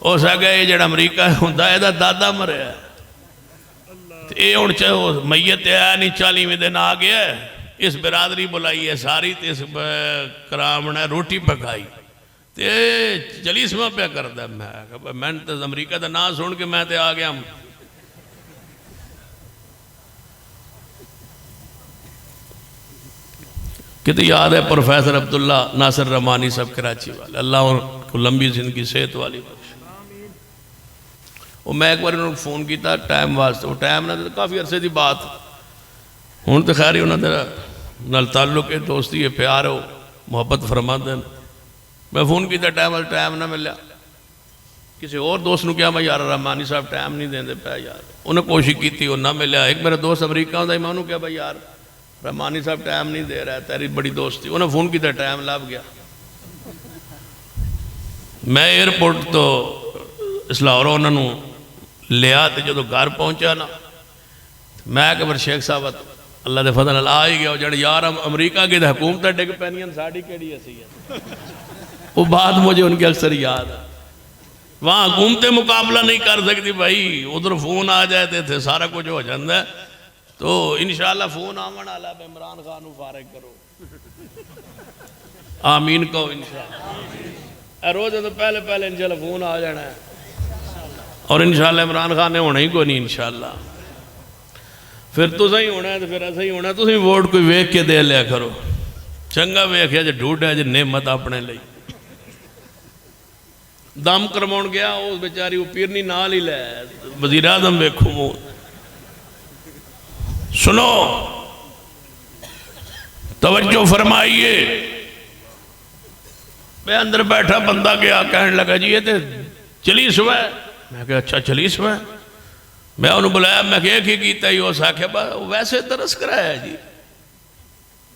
हो सके ये जो अमरीका होंगे यदा दादा मरिया ये हूँ चाहे मैयत आया नहीं 40वें दिन आ गया इस बिरादरी बुलाई है सारी तो इस करामना रोटी पकाई तो चलीसवा पे करता मैं तो अमरीका का नाम सुन के मैं तो आ गया कितने याद है प्रोफेसर अब्दुल्ला नासिर रहमानी साहब कराची वाले अल्लाह को लंबी जिंदगी सेहत वाली बख्श वो मैं एक बार उन्होंने फोन किया टाइम वास्ते वो टाइम ना काफ़ी अरसे की बात हूँ तो खैर ही उन्होंने नाल ताल्लुक है दोस्ती है प्यार हो मुहब्बत फरमाते हैं मैं फोन किया टाइम ना मिला किसी और दोस्त को क्या मैं यार रहमानी साहब टाइम नहीं देंगे पाया यार उन्हें कोशिश की वो ना मिला एक मेरा दोस्त अमरीका होता मैं उन्होंने क्या भाई यार रहमानी साहब टाइम नहीं दे रहा तेरी बड़ी दोस्ती उन्हें फोन किया टाइम लभ गया मैं एयरपोर्ट तो लाहौरों उन्होंने लिया तो जो घर पहुंचा ना मैं कि फिर शेख साहब अल्लाह के फजल आ ही गया जड़े यार अमरीका की हुकूमत डिग पैनियां साड़ी केड़ी असी वो बात मुझे उनकी अक्सर याद है वहाँ हुकूमतें मुकाबला नहीं कर सकती भाई उधर फोन आ जाए तो इतने सारा कुछ हो जाता है तो इंशाअल्लाह फोन आवन वाला इमरान खान फारिग करो आमीन कहो इंशाअल्लाह रोज तो पहले इंशाअल्लाह फोन आ जाना है और इंशाअल्लाह इमरान खान ने होना ही कोई नहीं इंशाअल्लाह फिर तुसा ही होना है तो फिर असा ही होना तुम वोट कोई वेख के दे लिया करो चंगा वेख्या जो ढूंढा जो नेमत अपने लिए दम करवाउण गया उस बेचारी वो पीरनी नाल ही लै वजीर आजम वेखो सुनो तवज्जो फरमाइए मैं अंदर बैठा बंदा गया कहने लगा जी ये तो चलीसवा मैं क्या अच्छा चलीसवा मैं उन्होंने बुलाया मैं क्या किया ही उस आख्या वैसे दरस कराया जी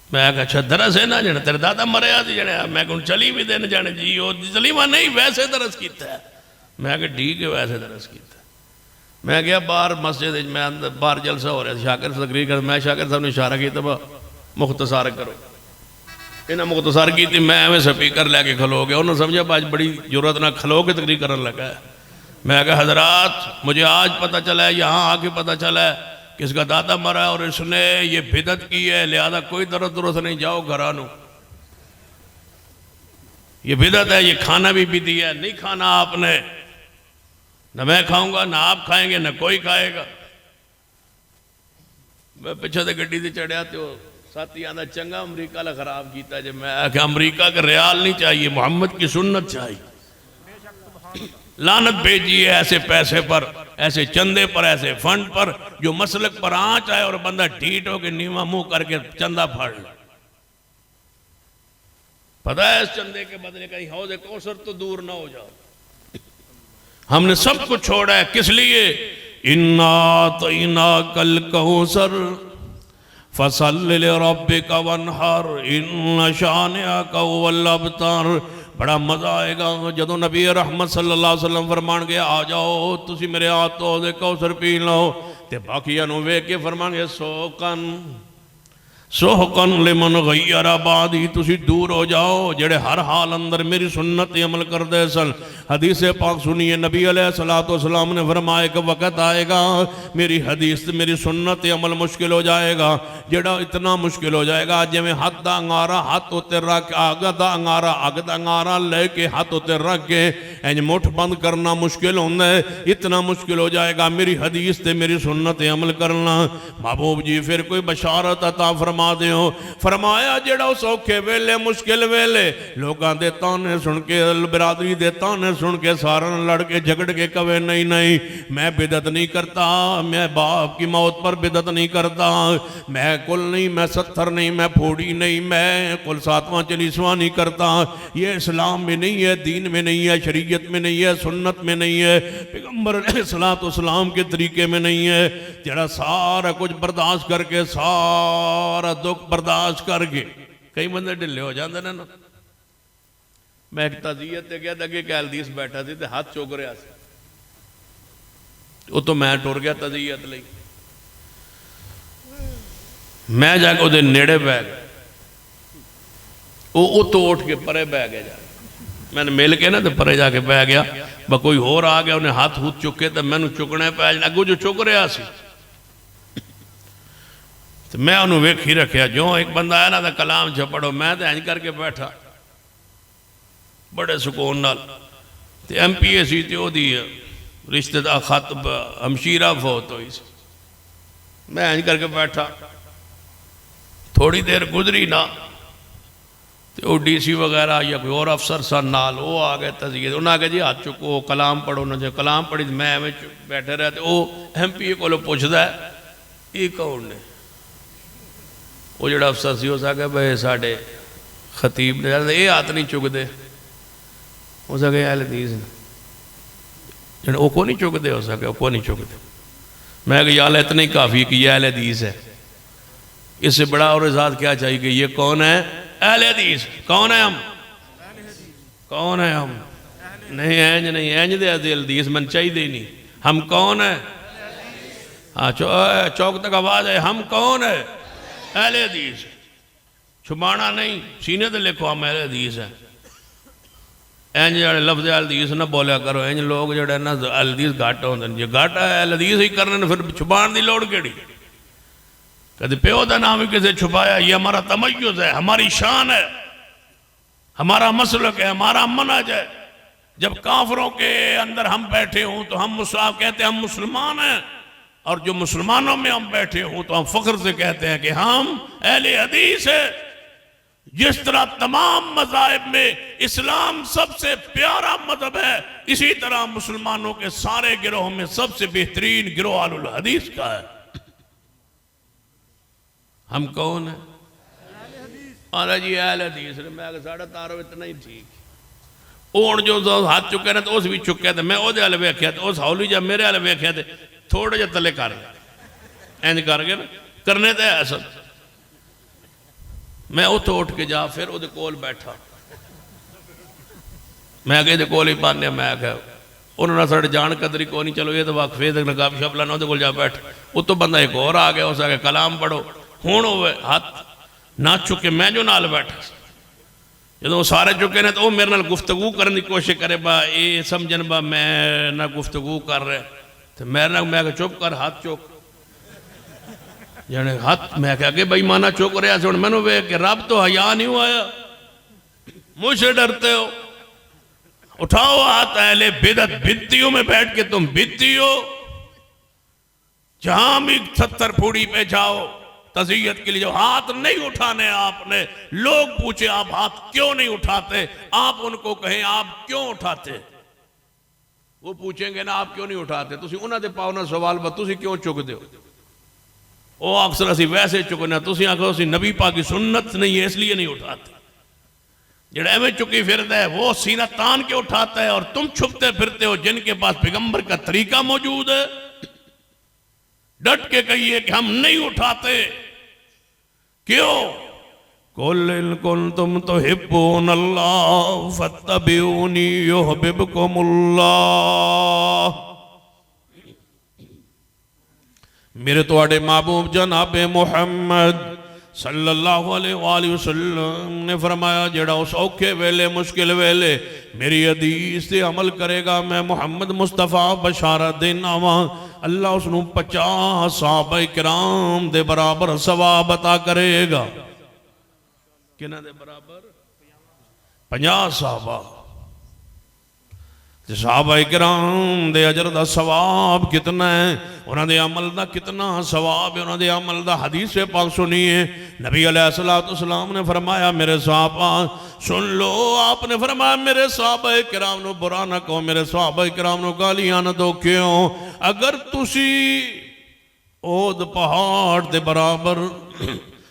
मैं अच्छा दरस है ना जने तेरे दादा मरिया थी जने मैं कहूँ चली भी दिन जाने जी वो चलीवा नहीं वैसे दरस किया मैं क्या ठीक है वैसे दरस किया मैं गया बाहर मस्जिद मैं अंदर बाहर जलसा हो रहा था शाकिर से तकरीर कर मैं शाकिर साहब ने इशारा किया मुख्तसार करो इन्हें मुख्तसार की थी मैं एवं स्पीकर लैके खलो गया उन्होंने समझा आज बड़ी जरूरत ना खलो के तकरीर करने लगा है मैं कहा हजरात मुझे आज पता चला है यहाँ आके पता चला है किसका दादा मरा है और इसने ये बिदत की है, लिहाजा कोई दरद दुरुस्त नहीं, जाओ घरानू, ये बिदत है, ये खाना भी विधि है, नहीं खाना आपने, न मैं खाऊंगा ना आप खाएंगे ना कोई खाएगा। मैं पिछे से गड्डी से चढ़िया तो साथी आंदा चंगा अमरीका ला खराब किया जे, मैं आख्या अमरीका का रियाल नहीं चाहिए, मोहम्मद की सुन्नत चाहिए। लानत भेजी है ऐसे पैसे पर, ऐसे चंदे पर, ऐसे फंड पर जो मसलक पर आंच आए और बंदा ढीठ हो के नीवा मुंह करके चंदा फाड़ ले। पता है इस चंदे के बदले कहीं हौज़े कौसर तो दूर ना हो जाओ। हमने सब कुछ छोड़ा है, किस लिए? इन्ना तईना कल कौसर फसल्लि लिरब्बिका वन्हर इन्न शानिअका हुवल अबतर। बड़ा मजा आएगा जदों नबी रहमत सल्लल्लाहु अलैहि वसल्लम फरमान गए आ जाओ तुसी मेरे हाथ तो दे कौसर पी लो, ते बाकियां नूं वेख के फरमानगे सोहकन लिमन गय्यरा बादी, तुसी दूर हो जाओ जेड़े हर हाल अंदर मेरी सुन्नत अमल करदे सन। हदीस पाक सुनिए, नबी अलैहिस्सलातु वस्सलाम ने फरमाया एक वक़्त आएगा मेरी हदीस मेरी सुन्नत अमल मुश्किल हो जाएगा, जेड़ा इतना मुश्किल हो जाएगा जिवें हाथ दा अंगारा हाथ उत्ते रख अग दा अंगारा अग दा अंगारा लेके हाथ उत्ते रख के इंज मुठ बंद करना मुश्किल होंदा है, इतना मुश्किल हो जाएगा मेरी हदीस ते मेरी सुन्नत अमल करना। महबूब जी फिर कोई बशारत अता फरमा दियो। फरमाया जेड़ा सौखे वेले मुश्किल वेले लोगों के ताने सुन के बिरादरी दे ताने सुन के सारा लड़ के झगड़ के कवे नहीं नहीं मैं बिदत नहीं करता, मैं बाप की मौत पर बिदत नहीं करता, मैं कुल नहीं, मैं 70 नहीं, मैं फोड़ी नहीं, मैं कुल 7वां 40वां नहीं करता। ये इस्लाम में नहीं है, दीन में नहीं है, शरीयत में नहीं है, सुन्नत में नहीं है, पैगंबर अलैहिस्सलाम के तरीके में नहीं है। जरा सारा कुछ बर्दाश्त करके सारा दुख बर्दाश्त करके कई बंदे ढिले हो जाते हैं ना। मैं एक तज़ियत गया अगे कैलदीस बैठा सी हाथ चुग रहा था, वो तो मैं टुर गया तज़ियत लई, मैं जाके उसके नेड़े बह गया, वो तो उठ के परे बह गया, जा मैंने मिल के ना तो परे जाके बह गया। ब कोई होर आ गया उन्हें हाथ हूथ चुके तो मैनू चुकने पै जाना, अगू जो चुक रहा सी तो मैं उन्होंने वेख ही रखा। जो एक बंदा आया ना तो कलाम च पढ़ो, मैं तो इंज करके बैठा बड़े सुकून नाल। ते MPA सी ते ओदी रिश्तेदार खत हमशीरा फौत हुई सी, मैं इंज करके बैठा। थोड़ी देर गुजरी ना तो वो DC वगैरह या कोई और अफसर सन नाल वो आ गए तज़ियत, उन्हें आगे जी हाथ चुको कलाम पढ़ो, उन्होंने कलाम पढ़ी तो मैं एवं बैठे रहा। तो वो MPA को पुछदा ये कौन ने, वो जो अफसर से हो सके भाई साढ़े खतीब ने ये हाथ नहीं चुकते, हो सके अहले हदीस ने वो को नहीं चुकते, हो सके वो को नहीं चुकते। मैं कि यार इतना ही काफ़ी कि यह अहले हदीस है, इससे बड़ा और इजाज़ क्या चाहिए कि ये कौन है अहले हदीस। कौन है हम, कौन है हम? नहीं इंज नहीं, इंज दे हदीस मन चाहिए ही नहीं। हम कौन है? हाँ चौक तक आवाज़ है, हम कौन है? अहले हदीस। छुपाना नहीं, सीने ते लिखो हम अहले हदीस है। इंज जो लफ्ज़ अहले हदीस ना बोलिया करो, इंज लोग जो ना अहले हदीस घट होंदे जे घट अहले हदीस ही करने फिर छुपाने की लोड़ केड़ी? कभी प्यो का नाम भी किसे छुपाया? ये हमारा तमय्युज़ है, हमारी शान है, हमारा मसलक है, हमारा मनहज है। जब काफिरों के अंदर हम बैठे हों तो हम कहते हैं हम मुसलमान हैं, और जो मुसलमानों में हम बैठे हों तो हम फख्र से कहते हैं कि हम अहले हदीस है। जिस तरह तमाम मज़ाहिब में इस्लाम सबसे प्यारा मज़हब है, इसी तरह मुसलमानों के सारे गिरोह में सबसे बेहतरीन गिरोह अहलुल हदीस का है। हम कौन है? अरे जी अहले हदीस ने। मैं साढ़ा तारो इतना ही ठीक। हूँ जो हाथ चुके ने तो उस भी चुके थे, मैं वो हल वेख्या तो उस हौली जब मेरे हल वेख्या थे थोड़े जे तले कर इंज करके ना करने तो है सब। मैं उतो उठ के जा फिर वो कोल बैठा, मैं कि कोल ही पाने, मैं क्या उन्होंने साढ़े जान कदरी को नहीं, चलो ये तो वाकफे गप शप लाना वो जा बैठ। उतो बंदा एक और आ गया, उस आगे कलाम पढ़ो। हूँ वो हाथ ना चुके, मैं जो नाल बैठा जो सारे चुके ने तो वो मेरे नाल गुफ्तगू करने की कोशिश करे, बा ये समझन बा मैं ना गुफ्तगू कर रहे तो मेरे ना मैं चुप कर हाथ चुक। जाने हाथ मैं क्या कि बेईमाना चुक रहा से हुण मैनू वेख के रब तो हया नहीं आया, मुझसे डरते हो। उठाओ हाथ, अहले बिदत बिद्तियों में बैठ के तुम बिद्ती हो। जहां भी 70 फूड़ी पे जाओ तज़ियत के लिए जो हाथ नहीं उठाने आपने, लोग पूछे आप हाथ क्यों नहीं उठाते, आप उनको कहें आप क्यों उठाते, वो पूछेंगे ना आप क्यों नहीं उठाते, तुसी उन्हां दे पाओ ना सवाल बा तुसी क्यों चुकदे हो। वो अक्सर असी वैसे चुकने, तुसी आखो असी नबी पाक की सुन्नत नहीं है इसलिए नहीं उठाते। जेड़ा एवं चुकी फिरता है वो सीना तान के उठाता है, और तुम छुपते फिरते हो जिनके पास पैगंबर का तरीका मौजूद है। डट के कहिए कि हम नहीं उठाते। क्यों? कुल इन कुंतुम तुहिब्बूनल्लाह फत्तबिऊनी युहिब्बुकुमुल्लाह। मेरे तुहाडे महबूब जनाबे मुहम्मद सल्लल्लाहु अलैहि वसल्लम ने फरमाया जेड़ा उस औखे वेले मुश्किल वेले मेरी हदीस से अमल करेगा, मैं मुहम्मद मुस्तफा बशारत देना वा, अल्लाह उसनू 50 सहाबा किराम दे बराबर सवाब अता करेगा। किना दे बराबर? 50 सहाबा। सहाबा किराम दे अजर दा सवाब कितना है, उन्होंने अमल दा कितना सवाब है, उन्होंने अमल दा हदीस से पाक सुनिए। नबी अलैहिस्सलाम ने फरमाया मेरे सहाबा सुन लो, आपने फरमाया मेरे सहाबा किराम नु बुरा ना कहो, मेरे सहाबा किराम नु गालियां ना दो। क्यों? अगर तुसी ओद पहाड़ दे बराबर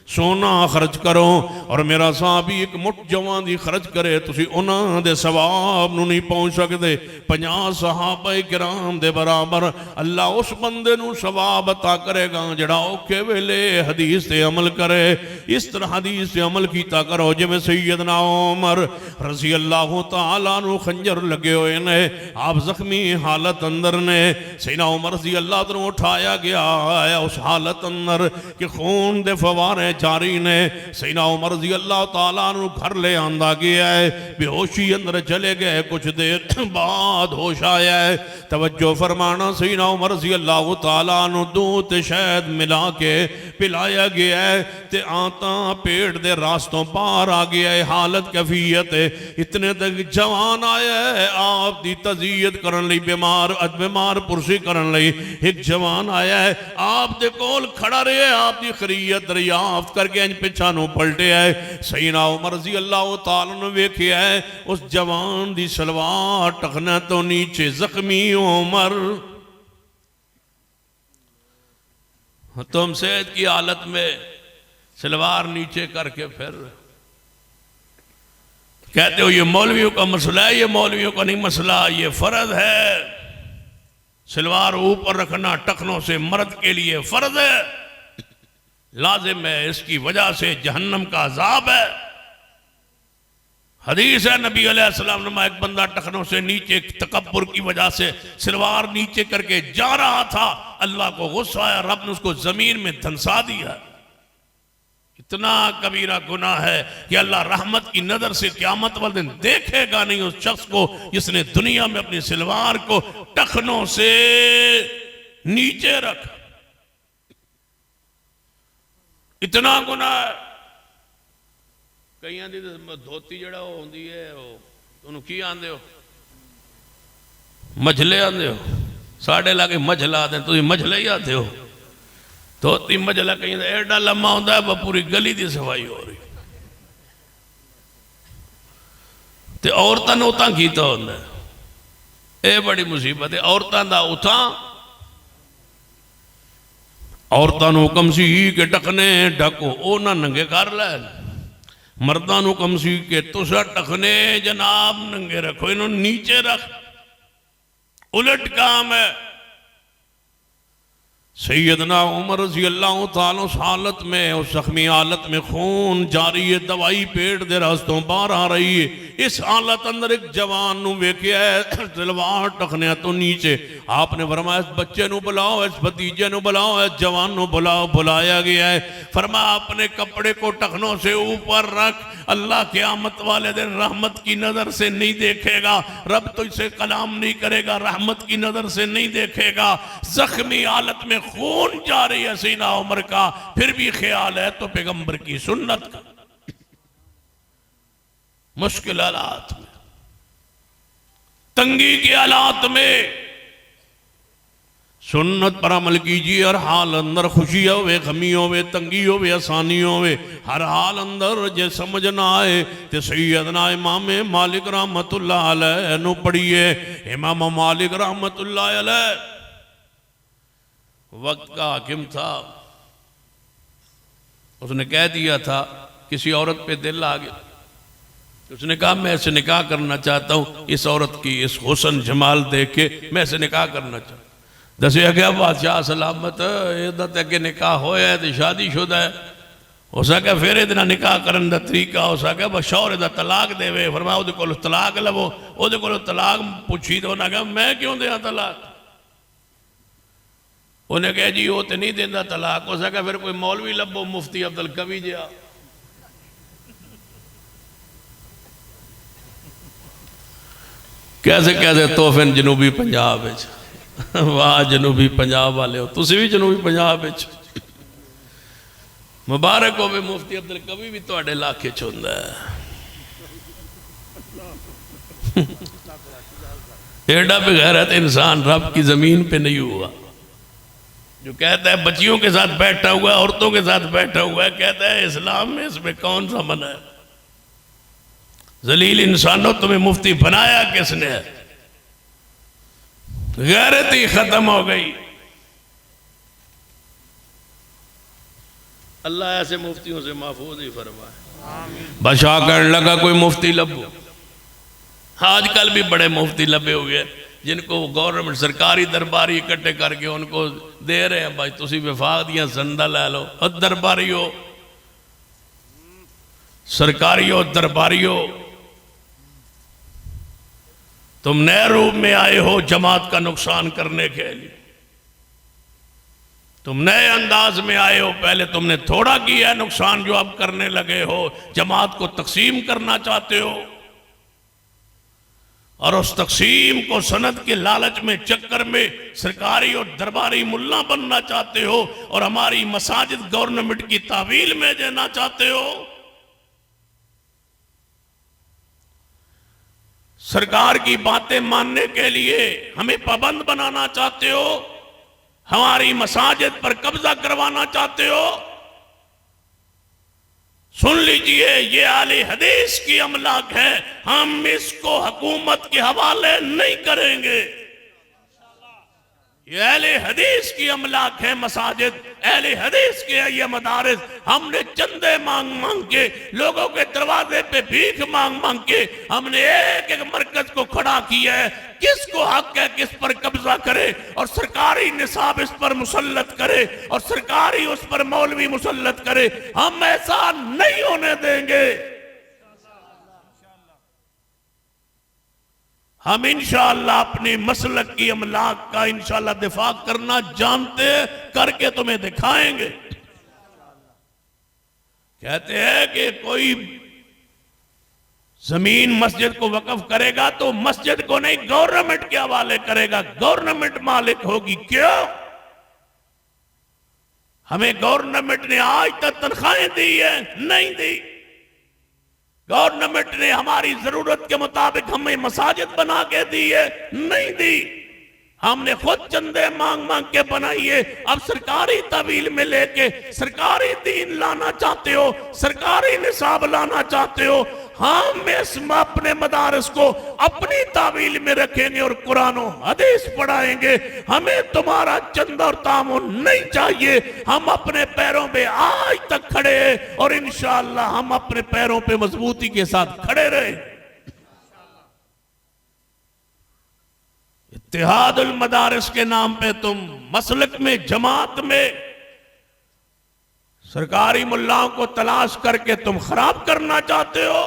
सोना खर्च करो और मेरा साहबी एक मुठ जवां दी खर्च करे, तुसी उन्हां दे सवाब नू नहीं पहुंच सकते। 50 सहाबा किराम दे बराबर अल्लाह उस बंदे नू सवाब अता करेगा जड़ा औखे वेले हदीस ते अमल करे। इस तरह हदीस ते अमल कीता करो जिवें सैयदना उमर रज़ी अल्लाह तआला नु खंजर लगे हुए ने, आप जख्मी हालत अंदर ने, सैयदना उमर रज़ी अल्लाह तआला उठाया गया है उस हालत अंदर कि खून दे फवारे जारी ने। सैयदना उमर रज़ी अल्लाह तआला नु घर ले आंदा गया है, बेहोशी अंदर चले गए, कुछ देर बाद होश आया है। तवज्जो फरमाना, सैयदना उमर रज़ी अल्लाह तआला नु दूध शहद मिला के पिलाया गया है ते आंता पेट दे रास्तों पार आ गया है। हालत कैफियत है इतने तक जवान आया है आप दी तज़ियत करन लई, बीमार पुरसी करन लई एक जवान आया है, आप दे कोल खड़ा रहे, आप दी खरीयत दरियाफ्त करके अंज पिछा नु पलटे है। सैयदना उमर रज़ी अल्लाह तआला ने वेखिया है उस जवान दी सलवार टखने तो नीचे जख्मी उमर। तुम सेहत की हालत में सलवार नीचे करके फिर कहते हो ये मौलवियों का मसला है, ये मौलवियों का नहीं मसला, ये फर्ज है। सलवार ऊपर रखना टखनों से मर्द के लिए फर्ज है, लाजिम है, इसकी वजह से जहन्नम का अजाब है। हदीस है नबी अलैहिस्सलाम ने, एक बंदा टखनों से नीचे तकब्बुर की वजह से सलवार नीचे करके जा रहा था, अल्लाह को गुस्सा आया, रब ने उसको जमीन में धंसा दिया। इतना कबीरा गुनाह है कि अल्लाह रहमत की नजर से क़यामत वाले दिन देखेगा नहीं उस शख्स को जिसने दुनिया में अपनी सलवार को टखनों से नीचे रखा। इतना गुनाह है। कईयां दी धोती जड़ा वो होंदी है, उन्होंने की आंदे हो? मझले आंदे हो? साढ़े लागे मझला आते, तुम मझले ही आते हो। धोती मझला कहीं एडा लम्मा होता है, पूरी गली की सफाई हो रही। ते औरतां ने उतां कीता होंदा है, ये बड़ी मुसीबत है। औरतां दा उतां औरतां नूं हुकम सी कि टखने ढको, ओ ना नंगे कर लै। मर्दां नूं हुकम सी कि तुसा टखने जनाब नंगे रखो, इन्हों नीचे रख। उलट काम है। सैयदना उमर रज़ी अल्लाह तआला उस हालत में, उस जख्मी हालत में, खून जारी है, दवाई पेट दे रास्तों बाहर आ रही है। इस हालत अंदर एक जवान नूं वेख्या है तलवार टखने तो नीचे। आपने फरमाया इस बच्चे नूं बुलाओ, इस भतीजे नूं बुलाओ, इस जवान नूं बुलाओ। बुलाया गया है। फरमाया अपने कपड़े को टखनों से ऊपर रख, अल्लाह क़यामत वाले दिन रहमत की नज़र से नहीं देखेगा, रब तो इसे कलाम नहीं करेगा, रहमत की नज़र से नहीं देखेगा। जख्मी हालत में खून जारी है सीना उम्र का, फिर भी ख्याल है तो पैगंबर की सुन्नत का। मुश्किल हालात में, तंगी के हालात में सुन्नत पर अमल कीजिए। हर हाल अंदर खुशी होवे, गमी होवे, तंगी होवे, आसानी होवे, हर हाल अंदर जे समझ ना आए तो सैयदना इमाम मालिक रहमतुल्लाह अलैह नु पढ़िए। इमाम मालिक रहमतुल्लाह अलैह वक्त का हाकिम था, उसने कह दिया था किसी औरत पे दिल आ गया, उसने कहा मैं इसे निकाह करना चाहता हूँ, इस औरत की इस हुस्न जमाल देख के मैं इसे निकाह करना चाहता हूँ। दसिया गया बादशाह सलामत इहदा ते अगे निकाह होया है तो शादीशुदा है, हो सके फिर इहदे नाल निकाह करन दा तरीका हो सके बस शौहर दा तलाक देवे। फरमाया उहदे कोल तलाक लवो, उहदे कोल तलाक पुछी तो उन्हें कहा मैं क्यों दें तलाक। उन्हें कहा जी वो तो नहीं देंदा तलाक, हो सके फिर कोई मौलवी लभो मुफ्ती अब्दुल कवी जिहा। कैसे कैसे तोहफे जनूबी पंजाब विच, वाह जनूबी पंजाब वाले हो, तुसी भी जनूबी पंजाब विच। मुबारक होवे मुफ्ती अब्दुल कवी भी तुहाडे इलाके च हुंदा है। एडा बेगैरत इंसान रब की जमीन पे नहीं हुआ जो कहता है बच्चियों के साथ बैठा हुआ है, औरतों के साथ बैठा हुआ है, कहता है इस्लाम में इसमें कौन सा मना है। जलील इंसानों तुम्हें मुफ्ती बनाया किसने है? गैरत ही खत्म हो गई। अल्लाह ऐसे मुफ्तियों से महफूज ही फरमाए। बशा करने लगा कोई मुफ्ती लभो। आजकल भी बड़े मुफ्ती लभे हुए हैं जिनको गवर्नमेंट सरकारी दरबारी इकट्ठे करके उनको दे रहे हैं, भाई तुसी विफाक दियां संदा लै लो। और दरबारी हो, सरकारी हो, दरबारी हो, तुम नए रूप में आए हो जमात का नुकसान करने के लिए। तुम नए अंदाज में आए हो, पहले तुमने थोड़ा किया नुकसान जो अब करने लगे हो, जमात को तकसीम करना चाहते हो और उस तकसीम को सनद के लालच में चक्कर में सरकारी और दरबारी मुल्ला बनना चाहते हो और हमारी मसाजिद गवर्नमेंट की तावील में देना चाहते हो। सरकार की बातें मानने के लिए हमें पाबंद बनाना चाहते हो, हमारी मसाजिद पर कब्जा करवाना चाहते हो। सुन लीजिए, ये आले हदीस की अमलाक है, हम इसको हुकूमत के हवाले नहीं करेंगे। ये अहले हदीस की अमलाक है मसाजिद, अहले हदीस के है ये मदारिस। हमने चंदे मांग मांग के, लोगों के दरवाजे पे भीख मांग मांग के हमने एक एक मरकज को खड़ा किया है। किसको हक है किस पर कब्जा करे और सरकारी निसाब इस पर मुसल्लत करे और सरकारी उस पर मौलवी मुसल्लत करे। हम ऐसा नहीं होने देंगे। हम इंशाअल्लाह अपने मसलक की अमलाक का इंशाअल्लाह दिफा करना जानते करके तुम्हें दिखाएंगे। कहते हैं कि कोई जमीन मस्जिद को वक्फ करेगा तो मस्जिद को नहीं गवर्नमेंट के हवाले करेगा, गवर्नमेंट मालिक होगी। क्यों? हमें गवर्नमेंट ने आज तक तनख्वाहें दी है? नहीं दी। गवर्नमेंट ने हमारी जरूरत के मुताबिक हमें मसाजिद बना के दी है? नहीं दी। हमने खुद चंदे मांग मांग के बनाई है। अब सरकारी तवील में लेके सरकारी दीन लाना चाहते हो, सरकारी निसाब लाना चाहते हो। हम इसमें अपने मदारस को अपनी तावील में रखेंगे और कुरान और हदीस पढ़ाएंगे। हमें तुम्हारा चंदा और तामुन नहीं चाहिए। हम अपने पैरों पे आज तक खड़े हैं और इंशाअल्लाह हम अपने पैरों पे मजबूती के साथ खड़े रहे। इत्तिहादुल मदारिस के नाम पे तुम मसलक में, जमात में सरकारी मुल्लाओं को तलाश करके तुम खराब करना चाहते हो।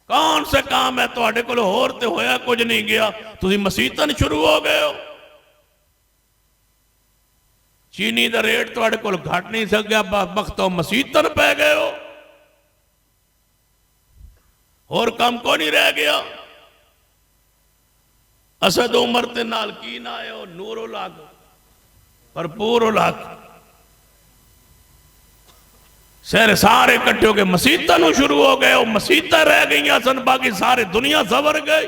कौन सा काम है तुहाडे कोल? होर ते होया कुछ नहीं गया, तुसी मसीतन शुरू हो गए हो। चीनी दा रेट तुहाडे कोल घट नहीं सकिया, बख्तो मसीतन पै गए हो। और काम को नहीं रह गया। असद उमर ते नाल की ना आयो, नूर लाग भरपूर उलहक शहर सारे इकट्ठे हो गए, मसीतां शुरू हो गए, मसीतां रह गई सन, बाकी सारी दुनिया सवर गई।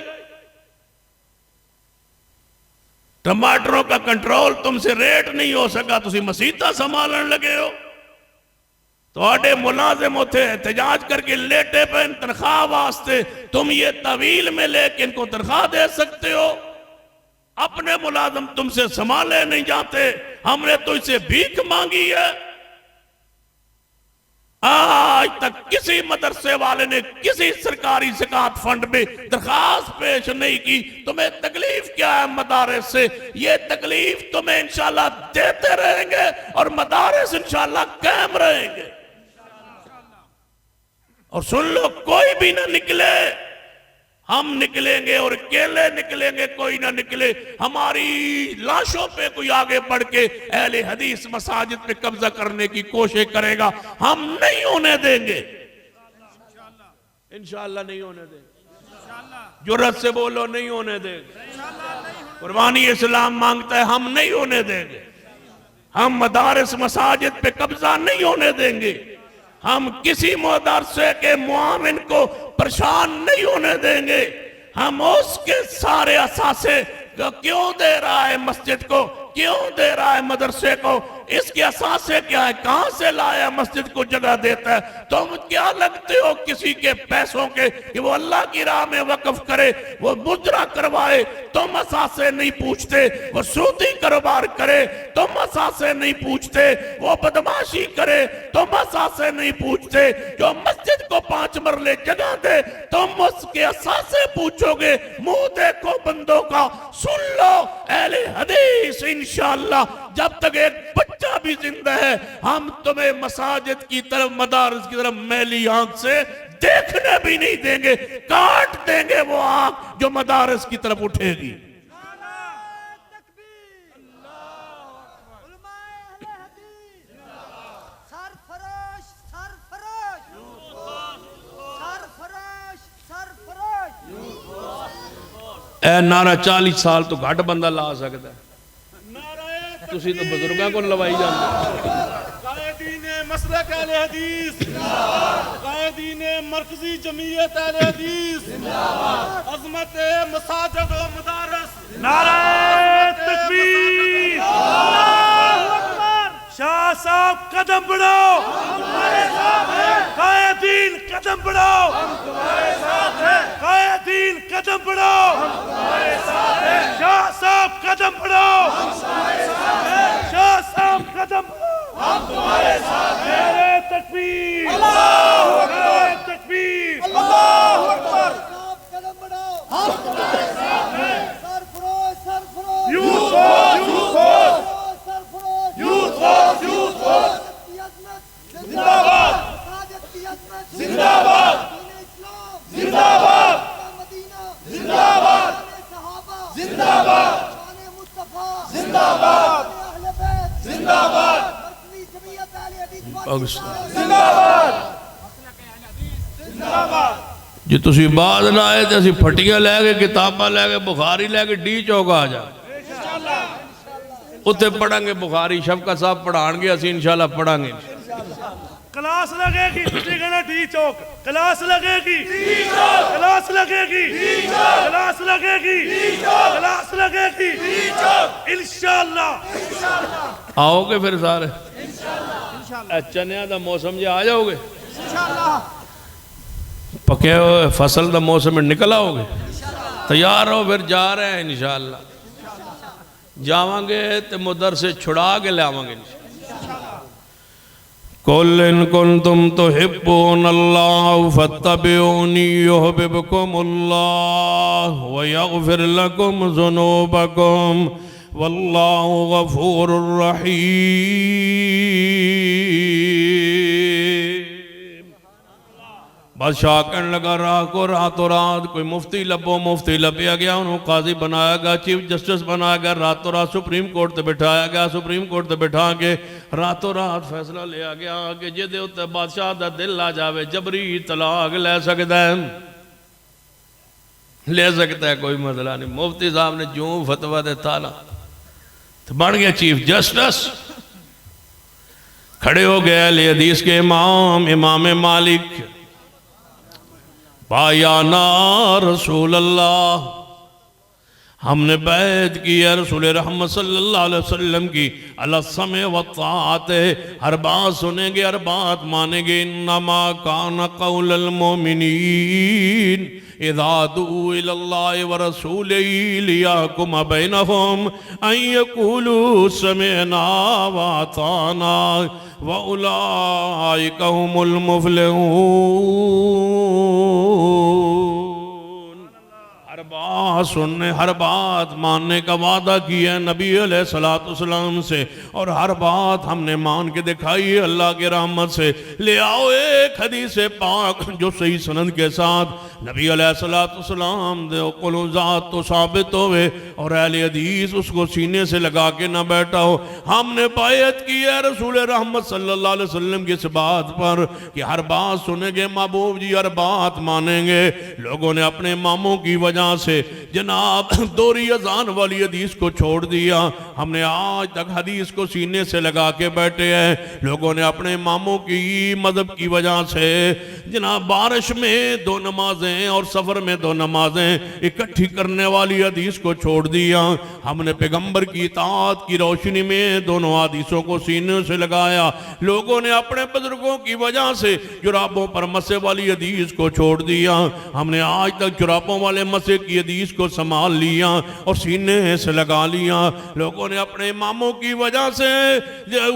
टमाटरों का कंट्रोल तुमसे रेट नहीं हो सका, तुम मसीतां संभालन लगे हो। थोड़े मुलाजिम उथे एहतजाज करके लेटे पे तनख्वाह वास्ते, तुम ये तवील में लेके इनको तनख्वाह दे सकते हो। अपने मुलाजिम तुमसे संभाले नहीं जाते, हमने तो इसे भीख मांगी है। आज तक किसी मदरसे वाले ने किसी सरकारी ज़कात फंड में दरखास्त पेश नहीं की। तुम्हें तकलीफ क्या है मदारिस से? ये तकलीफ तुम्हें इंशाल्लाह देते रहेंगे और मदारिस इंशाल्लाह कायम रहेंगे। और सुन लो, कोई भी ना निकले, हम निकलेंगे और अकेले निकलेंगे, कोई ना निकले। हमारी लाशों पे कोई आगे बढ़ के अहले हदीस मसाजिद पे कब्जा करने की कोशिश करेगा, हम नहीं होने देंगे। इंशाअल्लाह नहीं होने देंगे। जुर्रत से बोलो, नहीं होने देंगे। कुर्बानी इस्लाम मांगता है, हम नहीं होने देंगे। हम मदारिस मसाजिद पे कब्जा नहीं होने देंगे। हम किसी मदरसे के मुआविन को परेशान नहीं होने देंगे। हम उसके सारे असासे क्यों दे रहा है मस्जिद को, क्यों दे रहा है मदरसे को, इसके असासे क्या है, कहां से लाया मस्जिद को जगह देता है। तुम क्या लगते हो किसी के पैसों के कि वो अल्लाह की राह में वक्फ करे, वो मुद्रा करवाए, तुम असासे नहीं पूछते। वो सूदी कारोबार करे, तुम असासे नहीं पूछते। वो बदमाशी करे, तुम असासे नहीं पूछते। जो मस्जिद को 5 मरले जगह दे, तुम उसके असासे पूछोगे। मुंह देखो बंदों का, सुन लो अहले हदीस इंशाअल्लाह जब तक एक बच्चा भी जिंदा है, हम तुम्हें मसाजिद की तरफ, मदारिस की तरफ मैली आंख से देखने भी नहीं देंगे। काट देंगे वो आंख जो मदारिस की तरफ उठेगी। ए नारा 40 साल तो घट बंदा ला सकता है, तुसी तो बुजुर्गों को लवाई जाते। कायदीने मसलक अहले हदीस, कायदीने मरकजी जमीयत अहले हदीस, अज़मत मसाजिद व मदारिस, नारे तकबीर, शाह साहब कदम बढ़ाओ, कायदीन कदम बढ़ाओ, कायदीन कदम बढ़ाओ, शाह साहब कदम बढ़ाओ, शाह साहब कदम बढ़ाओ। नारे तकबीर, नारे तकबीर, अल्लाहु अकबर। कदम बढ़ाओ, हम तुम्हारे साथ हैं। Sarfarosh, Sarfarosh, youth force, youth force, Sarfarosh, youth force, youth force, जिंदाबाद, जिंदाबाद, जिंदाबाद, मदीना जिंदाबाद, सहाबा जिंदाबाद, मुस्तफा जिंदाबाद, अहले बैत जिंदाबाद, मरकजी जमीयत अहले हदीस जिंदाबाद, जिंदाबाद। जे तुसी बाद ना आए तो असं फटियां लैके, किताबा लैके, बुखारी लैके डी चौक आ जा, उत्थे पढ़ांगे बुखारी। शफकत साहब पढ़ाएंगे, असं इंशाल्लाह पढ़ांगे। क्लास लगेगी, डी चौक क्लास लगेगी, क्लास लगेगी, क्लास लगेगी, क्लास लगेगी इंशाअल्लाह। आओगे फिर सारे? चनिया का मौसम जे आ जाओगे, पके हुए फसल का मौसम में निकल आओगे, तैयार हो, फिर जा रहे हैं इंशाअल्लाह। जावांगे तो मदरसे छुड़ा के लावांगे। कुल इन कुंतुम तुहिब्बूनल्लाह फत्तबिऊनी युहब्बुकुमुल्लाह व यगफिर लकुम ज़ुनूबकुम वल्लाहु गफूरुर रहीम। बादशाह कहने लगा, राह को रातों रात कोई मुफ्ती लभो। मुफ्ती लभया गया, उन्होंने काजी बनाया गया, चीफ जस्टिस बनाया गया, रातों रात सुप्रीम कोर्ट से बिठाया गया। सुप्रीम कोर्ट से बिठा के रातों रात फैसला लिया गया कि जिहदे उत्ते बादशाह का दिल आ जाए जबरी तलाक ले सकता है, ले सकता है, कोई मसला नहीं। मुफ्ती साहब ने जो फतवा दिता ना, तो बन गया चीफ जस्टिस। खड़े हो गए अहले हदीस के इमाम मालिक, बायाना रसूल अल्लाह, हमने बैत की है रसूल रहमत सल्लल्लाहु अलैहि वसल्लम की, अला समय व ताअत, हर बात सुनेंगे, हर बात मानेंगे। इन्नमा कान कौलल मोमिनीन इज़ा दुऊ इलल्लाहि व रसूलिही लियहकुम बैनहुम अन यक़ूलू समिअना व अताना व उलाइका हुमुल मुफ़्लिहून। हर बात सुनने, हर बात मानने का वादा किया नबी अलैहिस्सलाम से, और हर बात हमने मान के दिखाई है अल्लाह के रहमत से। ले आओ एक हदीस पाक जो सही सनद के साथ नबी अलैहिस्सलाम दे क़ुलुज़ात तो साबित होवे और अहले हदीस उसको सीने से लगा के ना बैठा हो। हमने बायत की है रसूल रहमत सल्लल्लाहु अलैहि वसल्लम की इस बात पर कि हर बात सुनेंगे महबूब जी, हर बात मानेंगे। लोगों ने अपने इमामों की वजह से जनाब दोहरी अजान वाली हदीस को छोड़ दिया। हमने आज तक हदीस को सीने से लगा के बैठे हैं। लोगों ने अपने इमामों की मजहब की वजह से जनाब बारिश में दो नमाजें और सफर में दो नमाजें इकट्ठी करने वाली हदीस को छोड़ दिया। हमने पैगंबर की इताअत की रोशनी में दोनों हदीसों को सीने से लगाया। लोगों ने अपने बुजुर्गों की वजह से जुराबों पर मसे वाली हदीस को छोड़ दिया। हमने आज तक जुराबों वाले मसे की हदीस को संभाल लिया और सीने से लगा लिया। लोगों ने अपने इमामों की वजह से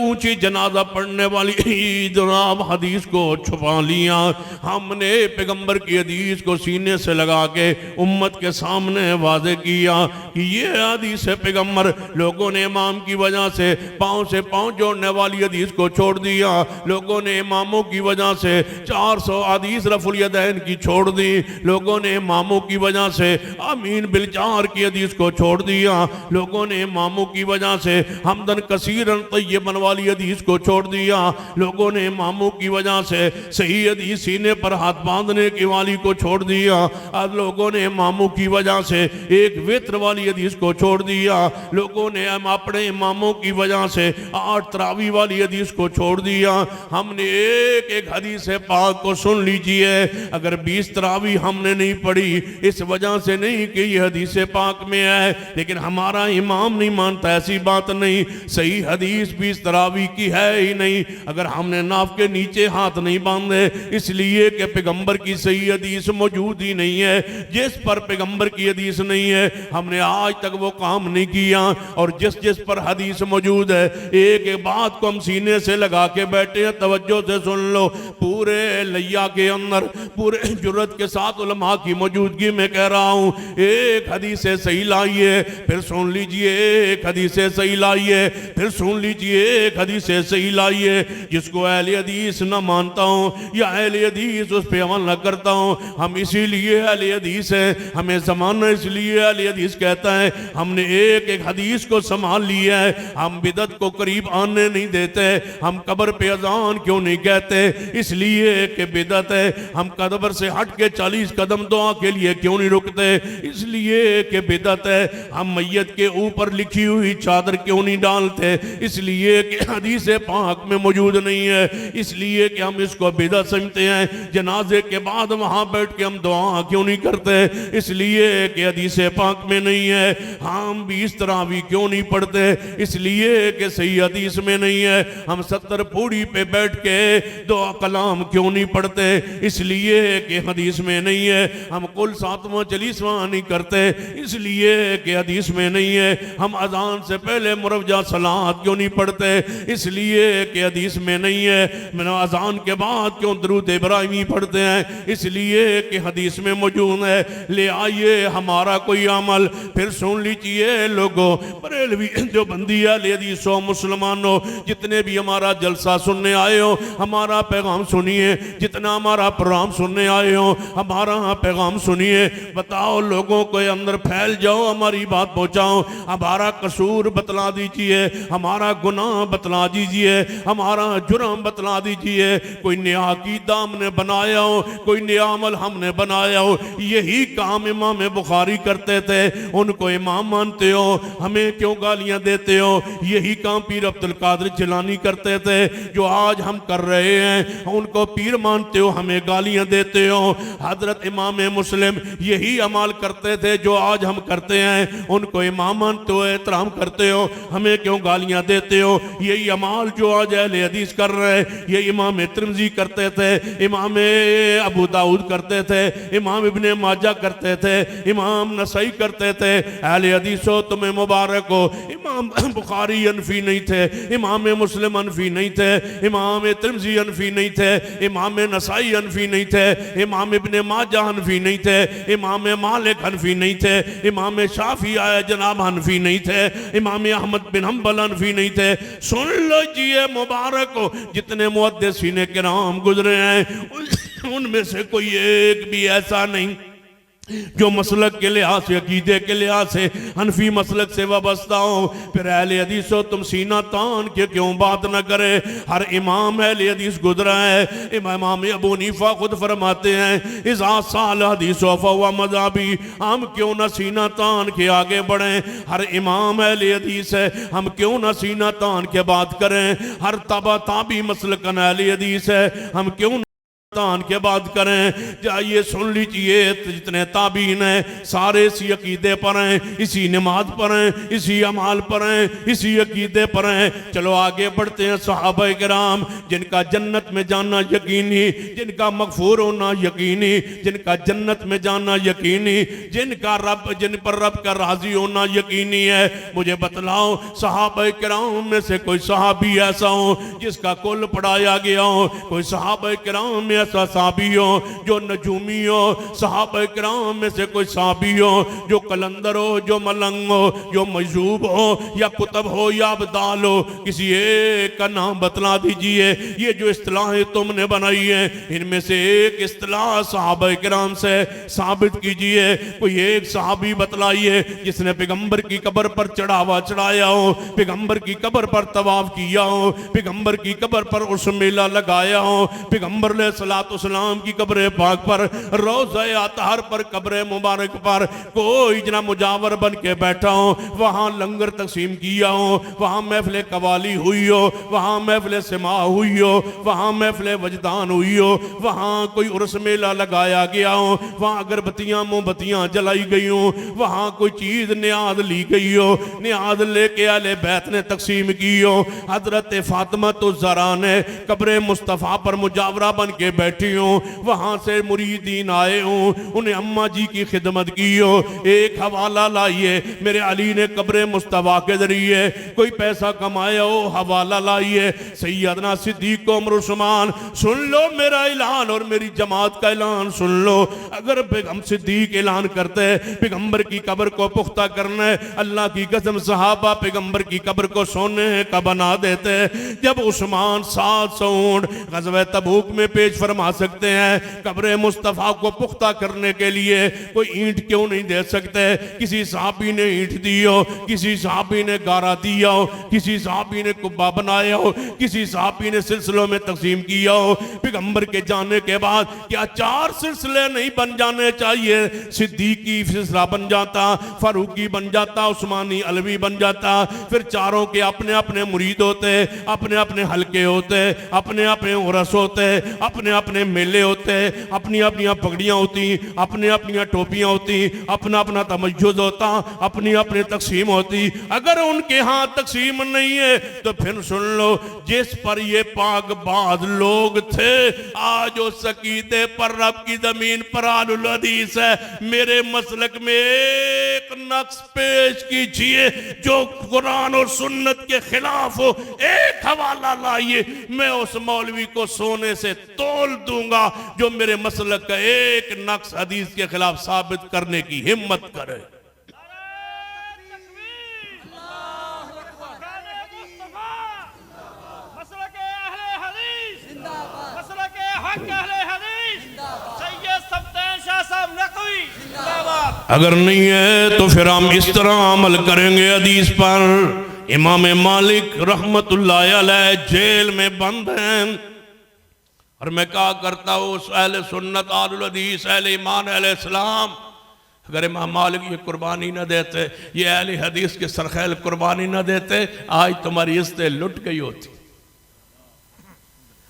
ऊंची जनाजा पढ़ने वाली जनाब हदीस को छुपा लिया। हमने पैगंबर की हदीस को सीने से लगा के उम्मत के सामने वाज़े किया कि ये हदीस है पैगंबर। लोगों ने इमाम की वजह से पाँव जोड़ने वाली हदीस को छोड़ दिया। लोगों ने इमामों की वजह से 400 हदीस रफुल यदैन की छोड़ दी। लोगों ने इमामों की वजह से आमीन बिलजार की हदीस को छोड़ दिया। लोगों ने इमामों की वजह से हमदन कसीरन तय्यबन वाली हदीस को छोड़ दिया। लोगों ने इमामों की वजह से सही हदीस सीने पर हाथ बांधने की वाली को छोड़ दिया। आज लोगों ने इमामों की वजह से एक वित्र वाली हदीस को छोड़ दिया। लोगों ने अपने इमामों की वजह से 8 तरावी वाली हदीस को छोड़ दिया। हमने एक एक हदीस पाक को सुन लीजिए, अगर 20 तरावी हमने नहीं पढ़ी इस वजह से नहीं कि ये हदीस पाक में है, लेकिन हमारा इमाम नहीं मानता, ऐसी बात नहीं। सही हदीस 20 तरावी की है ही नहीं अगर हमने नाफ के नीचे हाथ नहीं बांधे, इसलिए कि पैगंबर की सही हदीस मौजूद ही नहीं है। जिस पर पैगंबर की हदीस नहीं है हमने आज तक वो काम नहीं किया, और जिस जिस पर हदीस मौजूद है एक एक बात को हम सीने से लगा के बैठे हैं। तवज्जो से सुन लो, पूरे लैया के अंदर पूरे जुर्रत के साथ उलमा की मौजूदगी में कह रहा हूँ, एक हदीस सही लाइए फिर सुन लीजिए, एक हदीस सही लाइए फिर सुन लीजिए, एक हदीस सही लाइए। जिसको अहले हदीस न मानता हूँ या अहले हदीस उस पर अमल न करता हूँ, हम इसीलिए अहले हदीस है, हमें ज़माना इसलिए अहले हदीस कहता है। हमने एक एक हदीस को संभाल लिया है। हम बिदत को करीब आने नहीं देते। हम कब्र पे अजान क्यों नहीं कहते? इसलिए कि बिदत है। हम कब्र से हट के 40 कदम दुआ के लिए क्यों नहीं रुकते? इसलिए कि बिदत है। हम मैयत के ऊपर लिखी हुई चादर क्यों नहीं डालते? इसलिए कि हदीस पाक में मौजूद नहीं है, इसलिए कि हम इसको बिदत समझते हैं। जनाजे के बाद वहां बैठ के हम दुआ क्यों नहीं करते? इसलिए कि हदीस पाक में नहीं है। हम 20 तरावी क्यों नहीं पढ़ते? इसलिए कि सही हदीस में नहीं है। हम 70 पूड़ी पे बैठ के दुआ कलाम क्यों नहीं पढ़ते? इसलिए कि हदीस में नहीं है। हम कुल 7वां 40वां नहीं करते, इसलिए कि हदीस में नहीं है। हम अजान से पहले मुरवजा सलात क्यों नहीं पढ़ते? इसलिए कि हदीस में नहीं है। मैंने अजान के बाद क्यों दरूद इब्राहिमी पढ़ते हैं? इसलिए कि हदीस में मौजूद है। ले आइए हमारा कोई अमल फिर सुन लीजिए लोगों, बरेलवी जो बंदी है हदीसों मुसलमानों, जितने भी हमारा जलसा सुनने आए हो हमारा पैगाम सुनिए। जितना हमारा प्रोग्राम सुनने आए हो हमारा पैगाम सुनिए। बताओ लोगों के अंदर फैल जाओ, हमारी बात पहुंचाओ। हमारा कसूर बतला दीजिए, हमारा गुनाह बतला दीजिए, हमारा जुर्म बतला दीजिए। कोई नया अकीदा हमने बनाया हो, कोई नया अमल हमने बनाया हो। यही काम इमाम बुखारी करते थे, उनको इमाम मानते हो, हमें क्यों गालियां देते हो? यही काम पीर अब्दुल कादिर जिलानी करते थे, जो आज हम कर रहे हैं। उनको पीर मानते हो, हमें गालियां देते हो। हजरत इमाम मुस्लिम यही अमाल करते थे जो आज हम करते हैं। उनको इमाम मानते हो, एहतराम करते हो, हमें क्यों गालियां देते हो? यही अमाल जो आज अहले हदीस कर रहे हैं, ये इमाम तिरमिज़ी करते थे, इमाम अबू दाऊद करते थे, इमाम इब्ने माजा करते थे, इमाम नसई करते थे। अहले हदीस हो, तुम्हें मुबारक हो। इमाम बुखारी अनफी नहीं थे, इमाम मुस्लिम अनफी नहीं थे, इमाम तिरमिज़ी अनफी नहीं थे, इमाम नसाई अनफी नहीं थे, इमाम इब्ने माजा हनफी नहीं थे, इमाम मालिक हनफी नहीं थे, इमाम शाफी आया जनाब हनफी नहीं थे, इमाम अहमद बिन हम्बल हनफी नहीं थे। सुन लो जी, मुबारक हो, जितने मुहद्दिसीन किराम गुजरे हैं उनमें से कोई एक भी ऐसा नहीं जो मसलक के लिहाज से, अकीदे के लिहाज से हनफी मसलक से वाबस्ता हो। फिर अहले हदीस हो, तुम सीना तान के क्यों बात न करे? हर इमाम अहले हदीस गुजरा है। इमाम अबू हनीफा खुद फरमाते हैं, इज़ा साल हदीस व मज़हबी, हम क्यों न सीना तान के आगे बढ़ें? हर इमाम अहले हदीस है, हम क्यों न सीना तान के बात करें? हर तबा ताबी मसलक अहले हदीस है, हम क्यों तान के बात करें? जाइए सुन लीजिए, जितने ताबीन हैं सारे इसी अकीदे पर हैं, इसी नमाज पर हैं, इसी अमाल पर हैं, इसी अकीदे पर हैं। चलो आगे बढ़ते हैं। सहाबा किराम जिनका जन्नत में जाना यकीनी, जिनका मगफूर होना यकीनी, जिनका जन्नत में जाना यकीनी, जिनका रब, जिन पर रब का राजी होना यकीनी है। मुझे बतलाओ, सहाबा किराम में से कोई सहाबी ऐसा हो जिसका कुल पढ़ाया गया हो? कोई सहाबा किराम में ऐसा साहबी हो जो नजूमी हो? सहाबा किराम में से कोई साहबी हो जो कलंदर हो, जो मलंग हो, जो मजूब हो, या कुतब हो, या अब्दाल हो? किसी एक का नाम बतला दीजिए। ये जो इस्तिलाहें तुमने बनाई हैं, इनमें से एक इस्तिलाह सहाबा किराम से साबित कीजिए। कोई एक साहबी बतलाइए जिसने पैगंबर की कब्र पर चढ़ावा चढ़ाया हो, पैगंबर की कब्र पर तवाफ किया हो, पैगंबर की कब्र पर उस मेला लगाया हो, पैगंबर ने सलाम की कब्र पाक पर, रोज़े अतहर पर, कब्र मुबारक पर कोई जना मुजावर बन के बैठा हो, वहाँ लंगर तकसीम किया हो, वहाँ महफिल कवाली हुई हो, वहाँ महफिल सिमा हुई हो, वहाँ महफिल वजदान हुई हो, वहाँ कोई उर्स मेला लगाया गया हो, वहाँ अगरबत्तियाँ मोमबत्तियाँ जलाई गई हो, वहाँ कोई चीज़ नियाद ली गई हो, नियाद लेके आले बैत ने तकसीम की हो। हजरत फातिमा तो ज़हरा ने कब्र मुस्तफ़ा पर मुजावरा बन के बैठी हो, वहां से मुरीदीन आए हो, उन्हें अम्मा जी की खिदमत की हो। एक हवाला लाइए, मेरे अली ने कब्र मुस्तफा के जरिए कोई पैसा कमाया हो, हवाला लाइए। सैयदना सिद्दीक उमर उस्मान, सुन लो मेरा ऐलान और मेरी जमात का ऐलान सुन लो। अगर हम सिद्दीक ऐलान करते हैं पैगंबर की कब्र को पुख्ता करना है, अल्लाह की कसम सहाबा पैगंबर की कब्र को सोने का बना देते हैं। जब उस्मान 700 ऊंट ग़ज़वा तबूक में पेश फरमा सकते हैं, कब्र मुस्तफ़ा को पुख्ता करने के लिए कोई ईंट क्यों नहीं दे सकते? किसी साहबी ने ईंट दी हो, किसी साहबी ने गारा दिया हो, किसी साहबी ने कुब्बा बनाया हो, किसी साहबी ने सिलसिलों में तकसीम किया हो। पैगंबर के जाने के बाद क्या 4 सिलसिले नहीं बन जाने चाहिए? सिद्दीकी सिलसिला बन जाता, फारूकी बन जाता, उस्मानी अलवी बन जाता, फिर चारों के अपने अपने मुरीद होते, अपने अपने हलके होते, अपने अपने उरस होते, अपने अपने मेले होते, अपनी अपनी पगड़ियाँ होती, अपने अपनी टोपियाँ होती, अपना अपना तमज्जुद होता, अपनी अपनी तकसीम होती। अगर उनके यहाँ तकसीम नहीं है तो फिर सुन लो, जिस पर ये पाकबाज लोग थे, आज उस अकीदे पर रब की जमीन पर आलुल हदीस है। मेरे मसलक में एक नक्श पेश कीजिए जो कुरान और सुन्नत के खिलाफ हो, एक हवाला लाइए, मैं उस मौलवी को सोने से तोल दूंगा जो मेरे मसलक का एक नक्श हदीस के खिलाफ साबित करने की हिम्मत करे। अगर नहीं है तो फिर हम इस तरह अमल करेंगे हदीस पर। इमाम मालिक रहमतुल्लाह अलैह जेल में बंद हैं, और मैं कहा करता हूँ उस अहले सुन्नत आलुल हदीस अहले ईमान अहले इस्लाम, अगर इमाम मालिक ये कुर्बानी न देते, ये अहले हदीस के सरखैल कुर्बानी न देते, आज तुम्हारी इज्जतें लुट गई होती।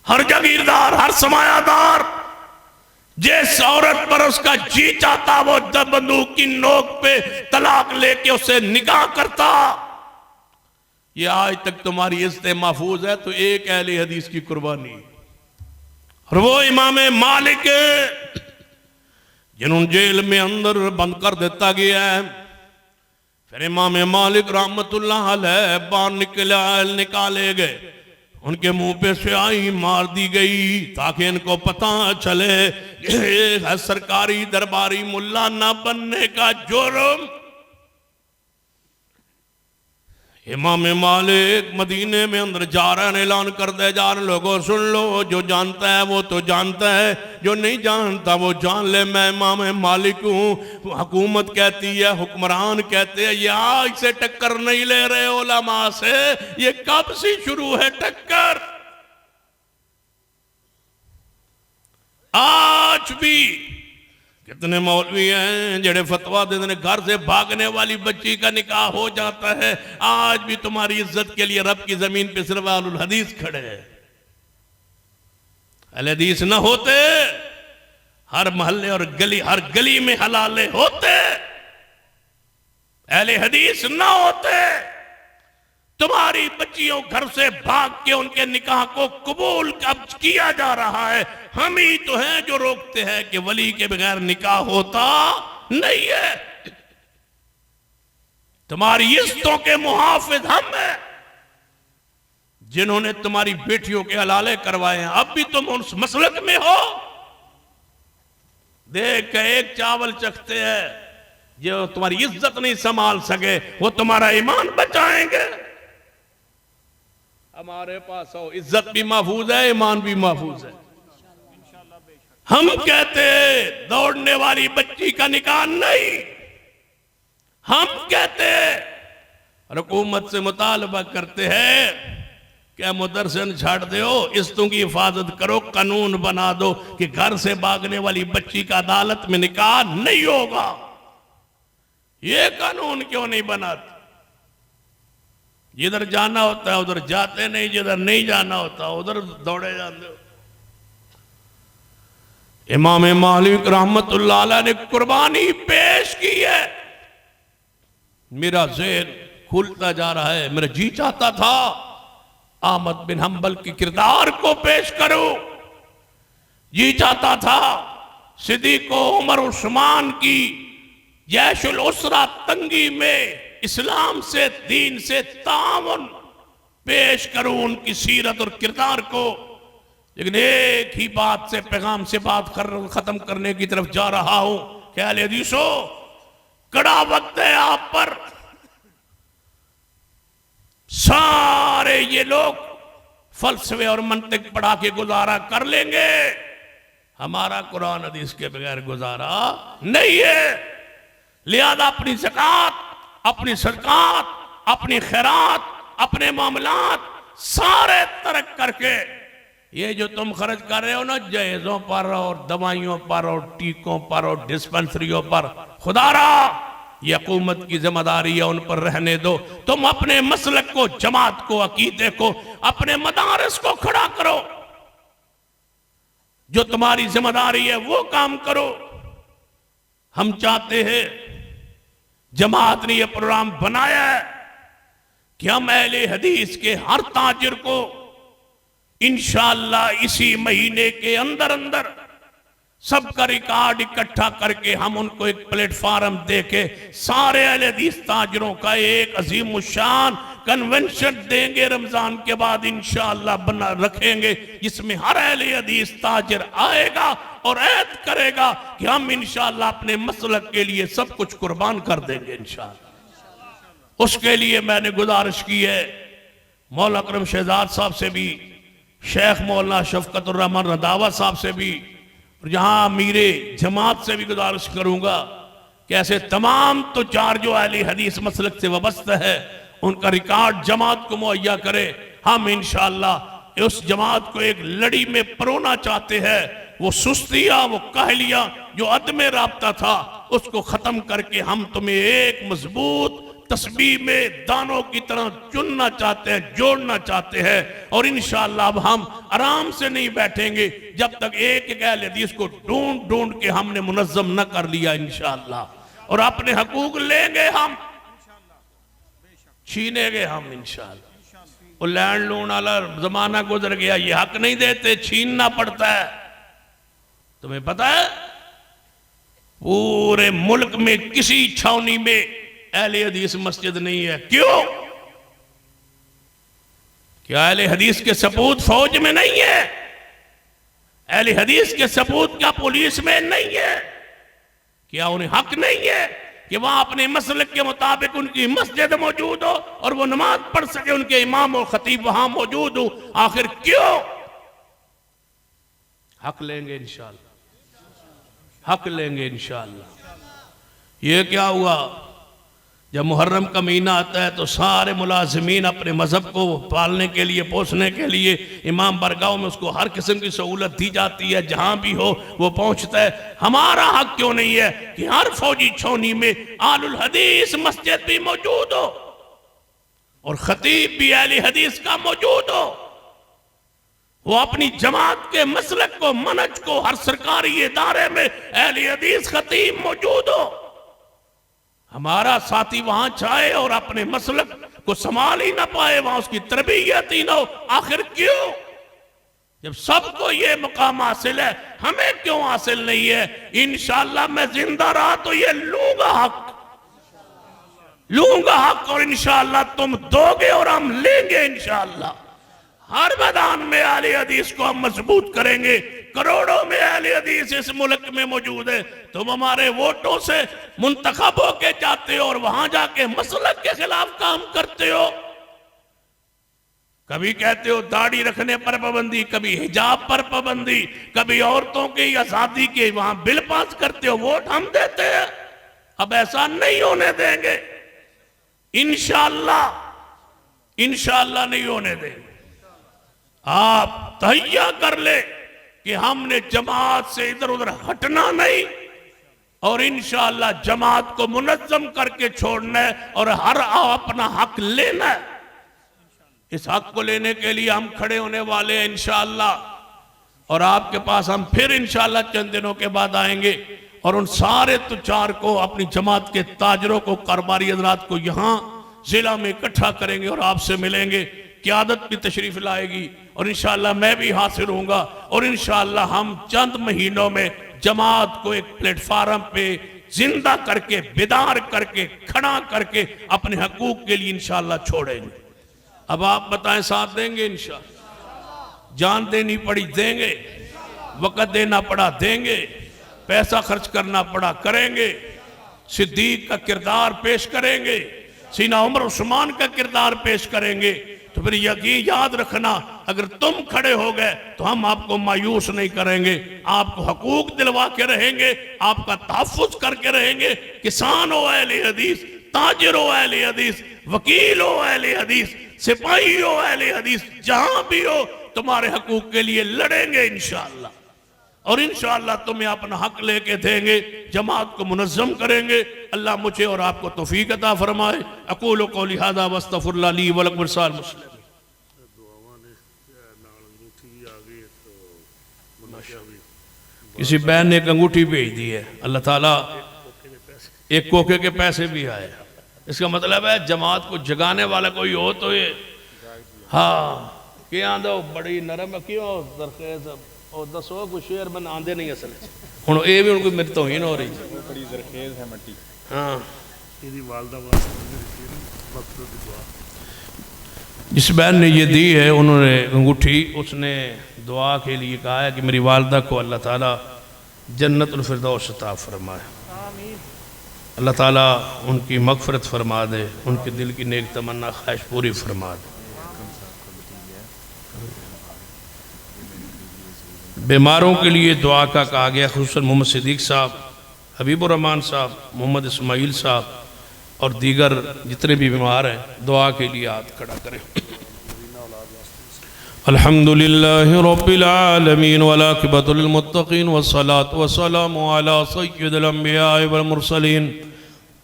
हर जागीरदार, हर समायादार जिस औरत पर उसका जी चाहता वो बंदूक की नोक पे तलाक लेके उसे निकाह करता। ये आज तक तुम्हारी इज्जतें महफूज है तो एक अहले हदीस की कुर्बानी। और वो इमाम मालिक जिन्होंने जेल में अंदर बंद कर देता गया है, फिर इमाम मालिक रहमतुल्लाह अलैह बाहर निकाले गए, उनके मुंह पे स्याही मार दी गई ताकि इनको पता चले ये सरकारी दरबारी मुल्ला ना बनने का जुर्म। इमाम मालिक मदीने में अंदर जा रहे हैं, ऐलान कर दे जा रहे, लोगों सुन लो, जो जानता है वो तो जानता है, जो नहीं जानता वो जान ले, मैं इमाम मालिक हूँ। हुकूमत कहती है, हुक्मरान कहते हैं, ये आज से टक्कर नहीं ले रहे उलमा से, ये कब से शुरू है टक्कर। आज भी कितने मौलवी हैं जेड़े फतवा देते हैं घर से भागने वाली बच्ची का निकाह हो जाता है। आज भी तुम्हारी इज्जत के लिए रब की जमीन पे सिर्फ अहलुल हदीस खड़े हैं। अहले हदीस न होते हर मोहल्ले और गली, हर गली में हलाले होते। अहले हदीस न होते तुम्हारी बच्चियों घर से भाग के उनके निकाह को कबूल कब किया जा रहा है। हम ही तो हैं जो रोकते हैं कि वली के बगैर निकाह होता नहीं है। तुम्हारी इज्जतों के मुहाफिज हम हैं जिन्होंने तुम्हारी बेटियों के हलाले करवाए हैं। अब भी तुम उस मसलक में हो। देख के एक चावल चखते हैं, जो तुम्हारी इज्जत नहीं संभाल सके वो तुम्हारा ईमान बचाएंगे। हमारे पास हो, इज्जत भी महफूज है, ईमान भी महफूज है। हम कहते दौड़ने वाली बच्ची का निकाह नहीं, हम कहते हुकूमत से मुतालबा करते हैं क्या मुदरसन छाड़ दो, इज्जतों की हिफाजत करो, कानून बना दो कि घर से भागने वाली बच्ची का अदालत में निकाह नहीं होगा। ये कानून क्यों नहीं बनाते? जिधर जाना होता है उधर जाते नहीं, जिधर नहीं जाना होता उधर दौड़े जाते हो। इमाम मालिक रहमतुल्लाह अलैह ने कुर्बानी पेश की है। मेरा ज़हन खुलता जा रहा है। मेरा जी चाहता था अहमद बिन हंबल के किरदार को पेश करूं, जी चाहता था सिद्दीक़ उमर उस्मान की जैशुल उसरा तंगी में इस्लाम से, दीन से तावन पेश करूं, उनकी सीरत और किरदार को। लेकिन एक ही बात से, पैगाम से बात खत्म करने की तरफ जा रहा हूं। क्या अहले हदीसो, कड़ा वक्त है आप पर। सारे ये लोग फलसफे और मंतिक पढ़ा के गुजारा कर लेंगे, हमारा कुरान हदीस के बगैर गुजारा नहीं है। लिहाजा अपनी ज़कात, अपनी सदकात, अपनी खैरात, अपने मामलात सारे तरक करके ये जो तुम खर्च कर रहे हो ना जहेजों पर और दवाइयों पर और टीकों पर और डिस्पेंसरियों पर, खुदारा ये हुकूमत की जिम्मेदारी है, उन पर रहने दो। तुम अपने मसलक को, जमात को, अकीदे को, अपने मदारस को खड़ा करो। जो तुम्हारी जिम्मेदारी है वो काम करो। हम चाहते हैं, जमात ने यह प्रोग्राम बनाया है कि हम अहले हदीस के हर ताजिर को इंशाअल्लाह इसी महीने के अंदर अंदर सबका रिकॉर्ड इकट्ठा करके हम उनको एक प्लेटफॉर्म देके सारे अहले हदीस ताजिरों का एक अजीम शान कन्वेंशन देंगे। रमजान के बाद इंशाअल्लाह बना रखेंगे, जिसमें हर अहले हदीस ताजिर आएगा और ऐद करेगा कि हम इंशाअल्लाह अपने मसलक के लिए सब कुछ कुर्बान कर देंगे इंशाअल्लाह। उसके लिए मैंने गुजारिश की है मौला अकरम शहजाद साहब से भी, शेख मौलाना शफकतुर रहमान रंधावा साहब से भी, और यहाँ अमीरे जमात से भी गुजारिश करूंगा कि ऐसे तमाम तो चार जो अहले हदीस मसलक से वाबस्ता है उनका रिकॉर्ड जमात को मुहैया करे। हम इंशाअल्लाह उस जमात को एक लड़ी में परोना चाहते हैं। वो सुस्तियां, वो काहलियां जो अदम राब्ता था, उसको खत्म करके हम तुम्हें एक मजबूत तस्बीह में दानों की तरह चुनना चाहते हैं, जोड़ना चाहते हैं। और इंशाअल्लाह अब हम आराम से नहीं बैठेंगे जब तक एक एक अहले हदीस को ढूंढ ढूंढ के हमने मुनज़्ज़म न कर लिया इंशाअल्लाह। और अपने हकूक लेंगे हम, छीनेंगे हम इंशाअल्लाह। वो लैंड लोन वाला जमाना गुजर गया, ये हक नहीं देते, छीनना पड़ता है। तुम्हें पता है पूरे मुल्क में किसी छावनी में अहले हदीस मस्जिद नहीं है। क्यों? क्या अहले हदीस के सपूत फौज में नहीं है? अहले हदीस के सपूत क्या पुलिस में नहीं है? क्या उन्हें हक नहीं है कि वहां अपने मसलक के मुताबिक उनकी मस्जिद मौजूद हो और वो नमाज पढ़ सके, उनके इमाम और खतीब वहां मौजूद हो? आखिर क्यों? हक लेंगे इंशाअल्लाह, हक लेंगे इंशाअल्लाह। ये क्या हुआ, जब मुहर्रम का महीना आता है तो सारे मुलाजिमीन अपने मजहब को पालने के लिए, पोसने के लिए इमाम बरगाहों में उसको हर किस्म की सहूलत दी जाती है, जहां भी हो वो पहुंचता है। हमारा हक क्यों नहीं है कि हर फौजी छौनी में आलुल हदीस मस्जिद भी मौजूद हो और खतीब भी अहले हदीस का मौजूद हो? वो अपनी जमात के मसलक को, मनहज को हर सरकारी इदारे में अहले हदीस खतीब मौजूद हो। हमारा साथी वहां चाहे और अपने मसलक को संभाल ही ना पाए, वहां उसकी तरबियत ही ना हो। आखिर क्यों? जब सबको ये मुकाम हासिल है, हमें क्यों हासिल नहीं है? इंशाअल्लाह मैं जिंदा रहा तो ये लूंगा हक, लूंगा हक, और इंशाअल्लाह तुम दोगे और हम लेंगे इंशाअल्लाह। हर मैदान में अहले हदीस को हम मजबूत करेंगे। करोड़ों में अहले हदीस इस मुल्क में मौजूद है। तुम हमारे वोटों से मुंतखब होके जाते हो और वहां जाके मसलक के खिलाफ काम करते हो। कभी कहते हो दाढ़ी रखने पर पाबंदी, कभी हिजाब पर पाबंदी, कभी औरतों की आजादी के वहां बिल पास करते हो, वोट हम देते हैं। अब ऐसा नहीं होने देंगे इंशाअल्लाह, इंशाअल्लाह नहीं होने देंगे। आप तहैया कर ले कि हमने जमात से इधर उधर हटना नहीं और इंशाअल्लाह जमात को मुनज़्ज़म करके छोड़ना है और हर अपना हक लेना है। इस हक को लेने के लिए हम खड़े होने वाले हैं इंशाअल्लाह। और आपके पास हम फिर इंशाअल्लाह चंद दिनों के बाद आएंगे और उन सारे तुचार को, अपनी जमात के ताजरों को, कारोबारी हज़रात को यहाँ जिला में इकट्ठा करेंगे और आपसे मिलेंगे। क़यादत भी तशरीफ लाएगी और इंशाअल्लाह मैं भी हासिल होऊंगा और इंशाअल्लाह हम चंद महीनों में जमात को एक प्लेटफार्म पे जिंदा करके, बेदार करके, खड़ा करके अपने हकूक के लिए इंशाअल्लाह छोड़ेंगे। अब आप बताएं, साथ देंगे इंशाअल्लाह? जान देनी पड़ी देंगे, वक़्त देना पड़ा देंगे, पैसा खर्च करना पड़ा करेंगे, सिद्दीक का किरदार पेश करेंगे, सीना उमर उस्मान का किरदार पेश करेंगे। तो फिर यकीन याद रखना, अगर तुम खड़े हो गए तो हम आपको मायूस नहीं करेंगे, आपको हकूक दिलवा के रहेंगे, आपका तहफ़्फ़ुज़ करके रहेंगे। किसान हो अहले हदीस, ताजिर हो अहले हदीस, वकील हो अहले हदीस, सिपाही हो अहले हदीस, जहां भी हो तुम्हारे हकूक के लिए लड़ेंगे इंशाअल्लाह। और इंशाअल्लाह तुम्हें अपना हक लेके देंगे, जमात को मुनज़्ज़म करेंगे। अल्लाह मुझे और आपको तौफीक अता फरमाए। अक़ूलु क़ौली हाज़ा व अस्तग़फ़िरुल्लाह ली व लकुम वलिसाइरिल मुस्लिमीन। किसी बहन ने एक अंगूठी भेज दी है, अल्लाह ताला एक कोके के पैसे भी आए। इसका मतलब है जमात को जगाने वाला कोई हो तो ये, हाँ क्या दो बड़ी नरम क्यों दरखेज और दसो कुछ शेर बन आंदे नहीं असल हुण ये भी उनको मेरी तौहीन हो रही बड़ी दरखेज है मट्टी। हाँ जिस बहन ने ये दी है, उन्होंने अंगूठी, उसने दुआ के लिए कहा है कि मेरी वालदा को अल्लाह ताला जन्नतुल फिरदौस अता फरमाए, अल्लाह ताला उनकी मग़फ़िरत फरमा दे, उनके दिल की नेक तमन्ना ख्वाहिश पूरी फरमा दे। बीमारों के लिए दुआ का कहा गया, खुसूसन मोहम्मद सिद्दीक साहब, हबीबुर रहमान साहब, मोहम्मद इस्माइल साहब और दीगर जितने भी बीमार हैं, दुआ के लिए हाथ खड़ा करें। अल्हम्दुलिल्लाहि रब्बिल आलमीन वल आक़िबतु लिल मुत्तक़ीन वस्सलातु वस्सलामु अला सय्यिदिल अंबिया'i वल मुरसलीन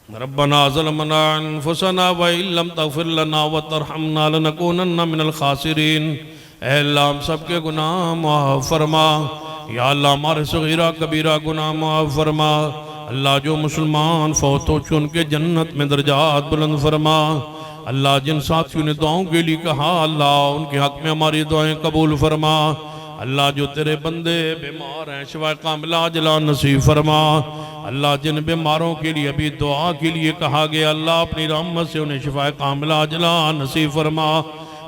रब्बना ज़लमना अनफुसना व इल्लम तग़फ़िर लना व तरहमना लनकूनन्ना मिनल ख़ासिरीन। ऐ अल्लाह हम सबके गुनाह माफ़ फरमा, या अल्लाह हमारे सगीरा कबीरा गुनाह माफ़ फरमा। अल्लाह जो मुसलमान फौत हो चुके उनके जन्नत में दर्जात बुलंद फरमा। अल्लाह जिन साथियों ने दुआओं के लिए कहा अल्लाह उनके हक में हमारी दुआएं कबूल फरमा। अल्लाह जो तेरे बंदे बीमार हैं शिफा कामिला अजला नसीब फरमा। अल्लाह जिन बीमारों के लिए अभी दुआ के लिए कहा गया अल्लाह अपनी रहमत से उन्हें शिफा कामिला अजला नसीब फरमा।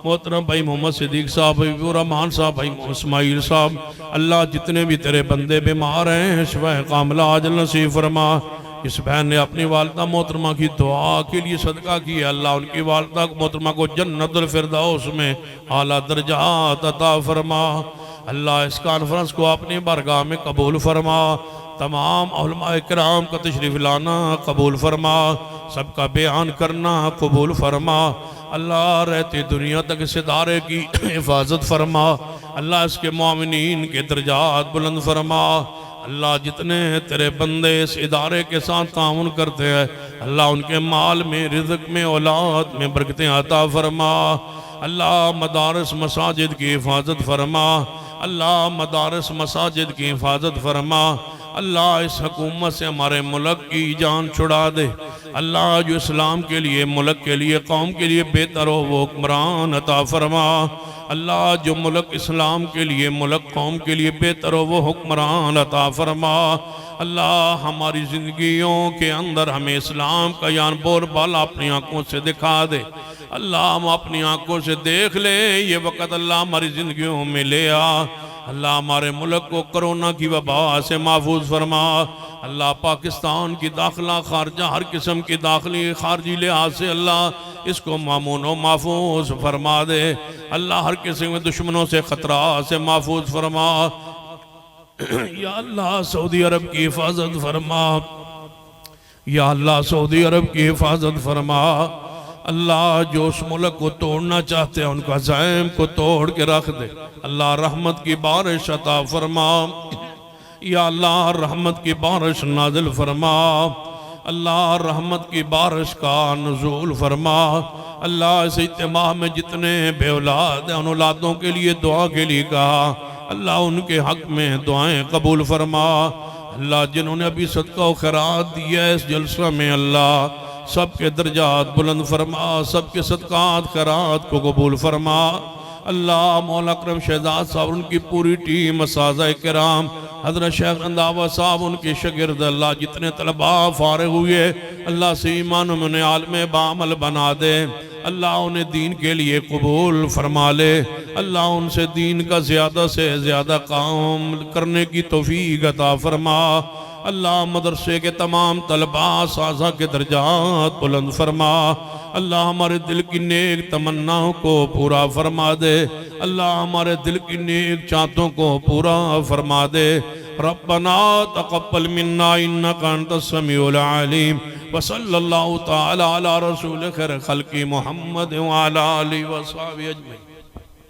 मोहतरम भाई मोहम्मद सिद्दीक साहब, भाई रहमान साहब, भाई इस्माइल साहब, अल्लाह जितने भी तेरे बंदे बीमार हैं शिफा कामिला अजल नसीब फरमा। इस बहन ने अपनी वालदा मोहतरमा की दुआ के लिए सदका किया, अल्लाह उनकी वालदा मोहतरमा को जन्नतुल फिरदौस में आला दर्जात अता फरमा। अल्लाह इस कॉन्फ्रेंस को अपनी बारगाह में कबूल फरमा। तमाम उलमाए किराम का तशरीफ़ लाना कबूल फरमा, सबका बयान करना कबूल फरमा। अल्लाह रहते दुनिया तक इस इदारे की हिफाजत फरमा। अल्लाह इसके मोमिनीन के दर्जात बुलंद फरमा। अल्लाह जितने तेरे बंदे इस इदारे के साथ ताउन करते हैं अल्लाह उनके माल में, रिज़्क़ में, औलाद में बरकतें अता फरमा। अल्लाह मदारस मसाजिद की हिफाजत फरमा। अल्लाह मदारस मसाजिद की हिफाजत फरमा। अल्लाह इस हुकूमत से हमारे मुल्क की जान छुड़ा दे। अल्लाह जो इस्लाम के लिए, मुल्क के लिए, कौम के लिए बेहतर हो वो हुक्मरान अता फरमा। अल्लाह जो मुल्क इस्लाम के लिए, मुल्क कौम के लिए बेहतर हो वो हुक्मरान अता फरमा। अल्लाह हमारी ज़िंदगियों के अंदर हमें इस्लाम का यान बोलबाला अपनी आँखों से दिखा दे। अल्लाह हम अपनी आँखों से देख ले ये वक़्त अल्लाह हमारी ज़िंदगियों में ले आ। अल्लाह हमारे मुल्क को कोरोना की वबा से महफूज फरमा। अल्लाह पाकिस्तान की दाखिला खारजा हर किस्म की दाखिली खारजी लिहाज से अल्लाह इसको मामून व महफूज फरमा दे। अल्लाह हर किस्म के दुश्मनों से ख़तरा से महफूज फरमा। या अल्लाह सऊदी अरब की हिफाजत फरमा। या अल्लाह सऊदी अरब की हिफाजत फरमा। अल्लाह जो उस मुल्क को तोड़ना चाहते हैं उनका ज़ैम को तोड़ के रख दे। अल्लाह रहमत की बारिश अता फरमा। या अल्लाह रहमत की बारिश नाजिल फरमा। अल्लाह रहमत की बारिश का नुज़ूल फरमा। अल्लाह इस इज्तिमा में जितने बे औलाद हैं उन औलादों के लिए दुआ के लिए कहा अल्लाह उनके हक में दुआएं कबूल फरमा। अल्लाह जिन्होंने अभी सदका व खैरात दी है इस जलसा में अल्लाह सबके दर्जात बुलंद फरमा, सबके सदकात खैरात को कबूल फरमा। अल्लाह मौला अकरम शहजाद साहब उनकी पूरी टीम, असाज़ाए किराम, हज़रत शेख रंधावा साहब उनके शागिर्द, अल्लाह जितने तलबा फारिग हुए अल्लाह से ईमानों में उन्हें आलिम बामल बना दे। अल्लाह उन्हें दीन के लिए कबूल फरमा ले। अल्लाह उनसे दीन का ज़्यादा से ज़्यादा काम करने की तौफीक अता फरमा। अल्लाह मदरसे के तमाम तलबा साजा के दर्जात बुलंद फरमा। अल्लाह हमारे दिल की नेक तमन्नाओं को पूरा फरमा दे। अल्लाह हमारे दिल की नेक चाहतों को पूरा फरमा दे। रब्बना तक़ब्बल मिन्ना इन्नका अंतस समीउल अलीम व सल्लल्लाहु तआला अला रसूलिल खैर खल्क़ि मुहम्मद व अला आलिहि व सहाबिहि अजमईन।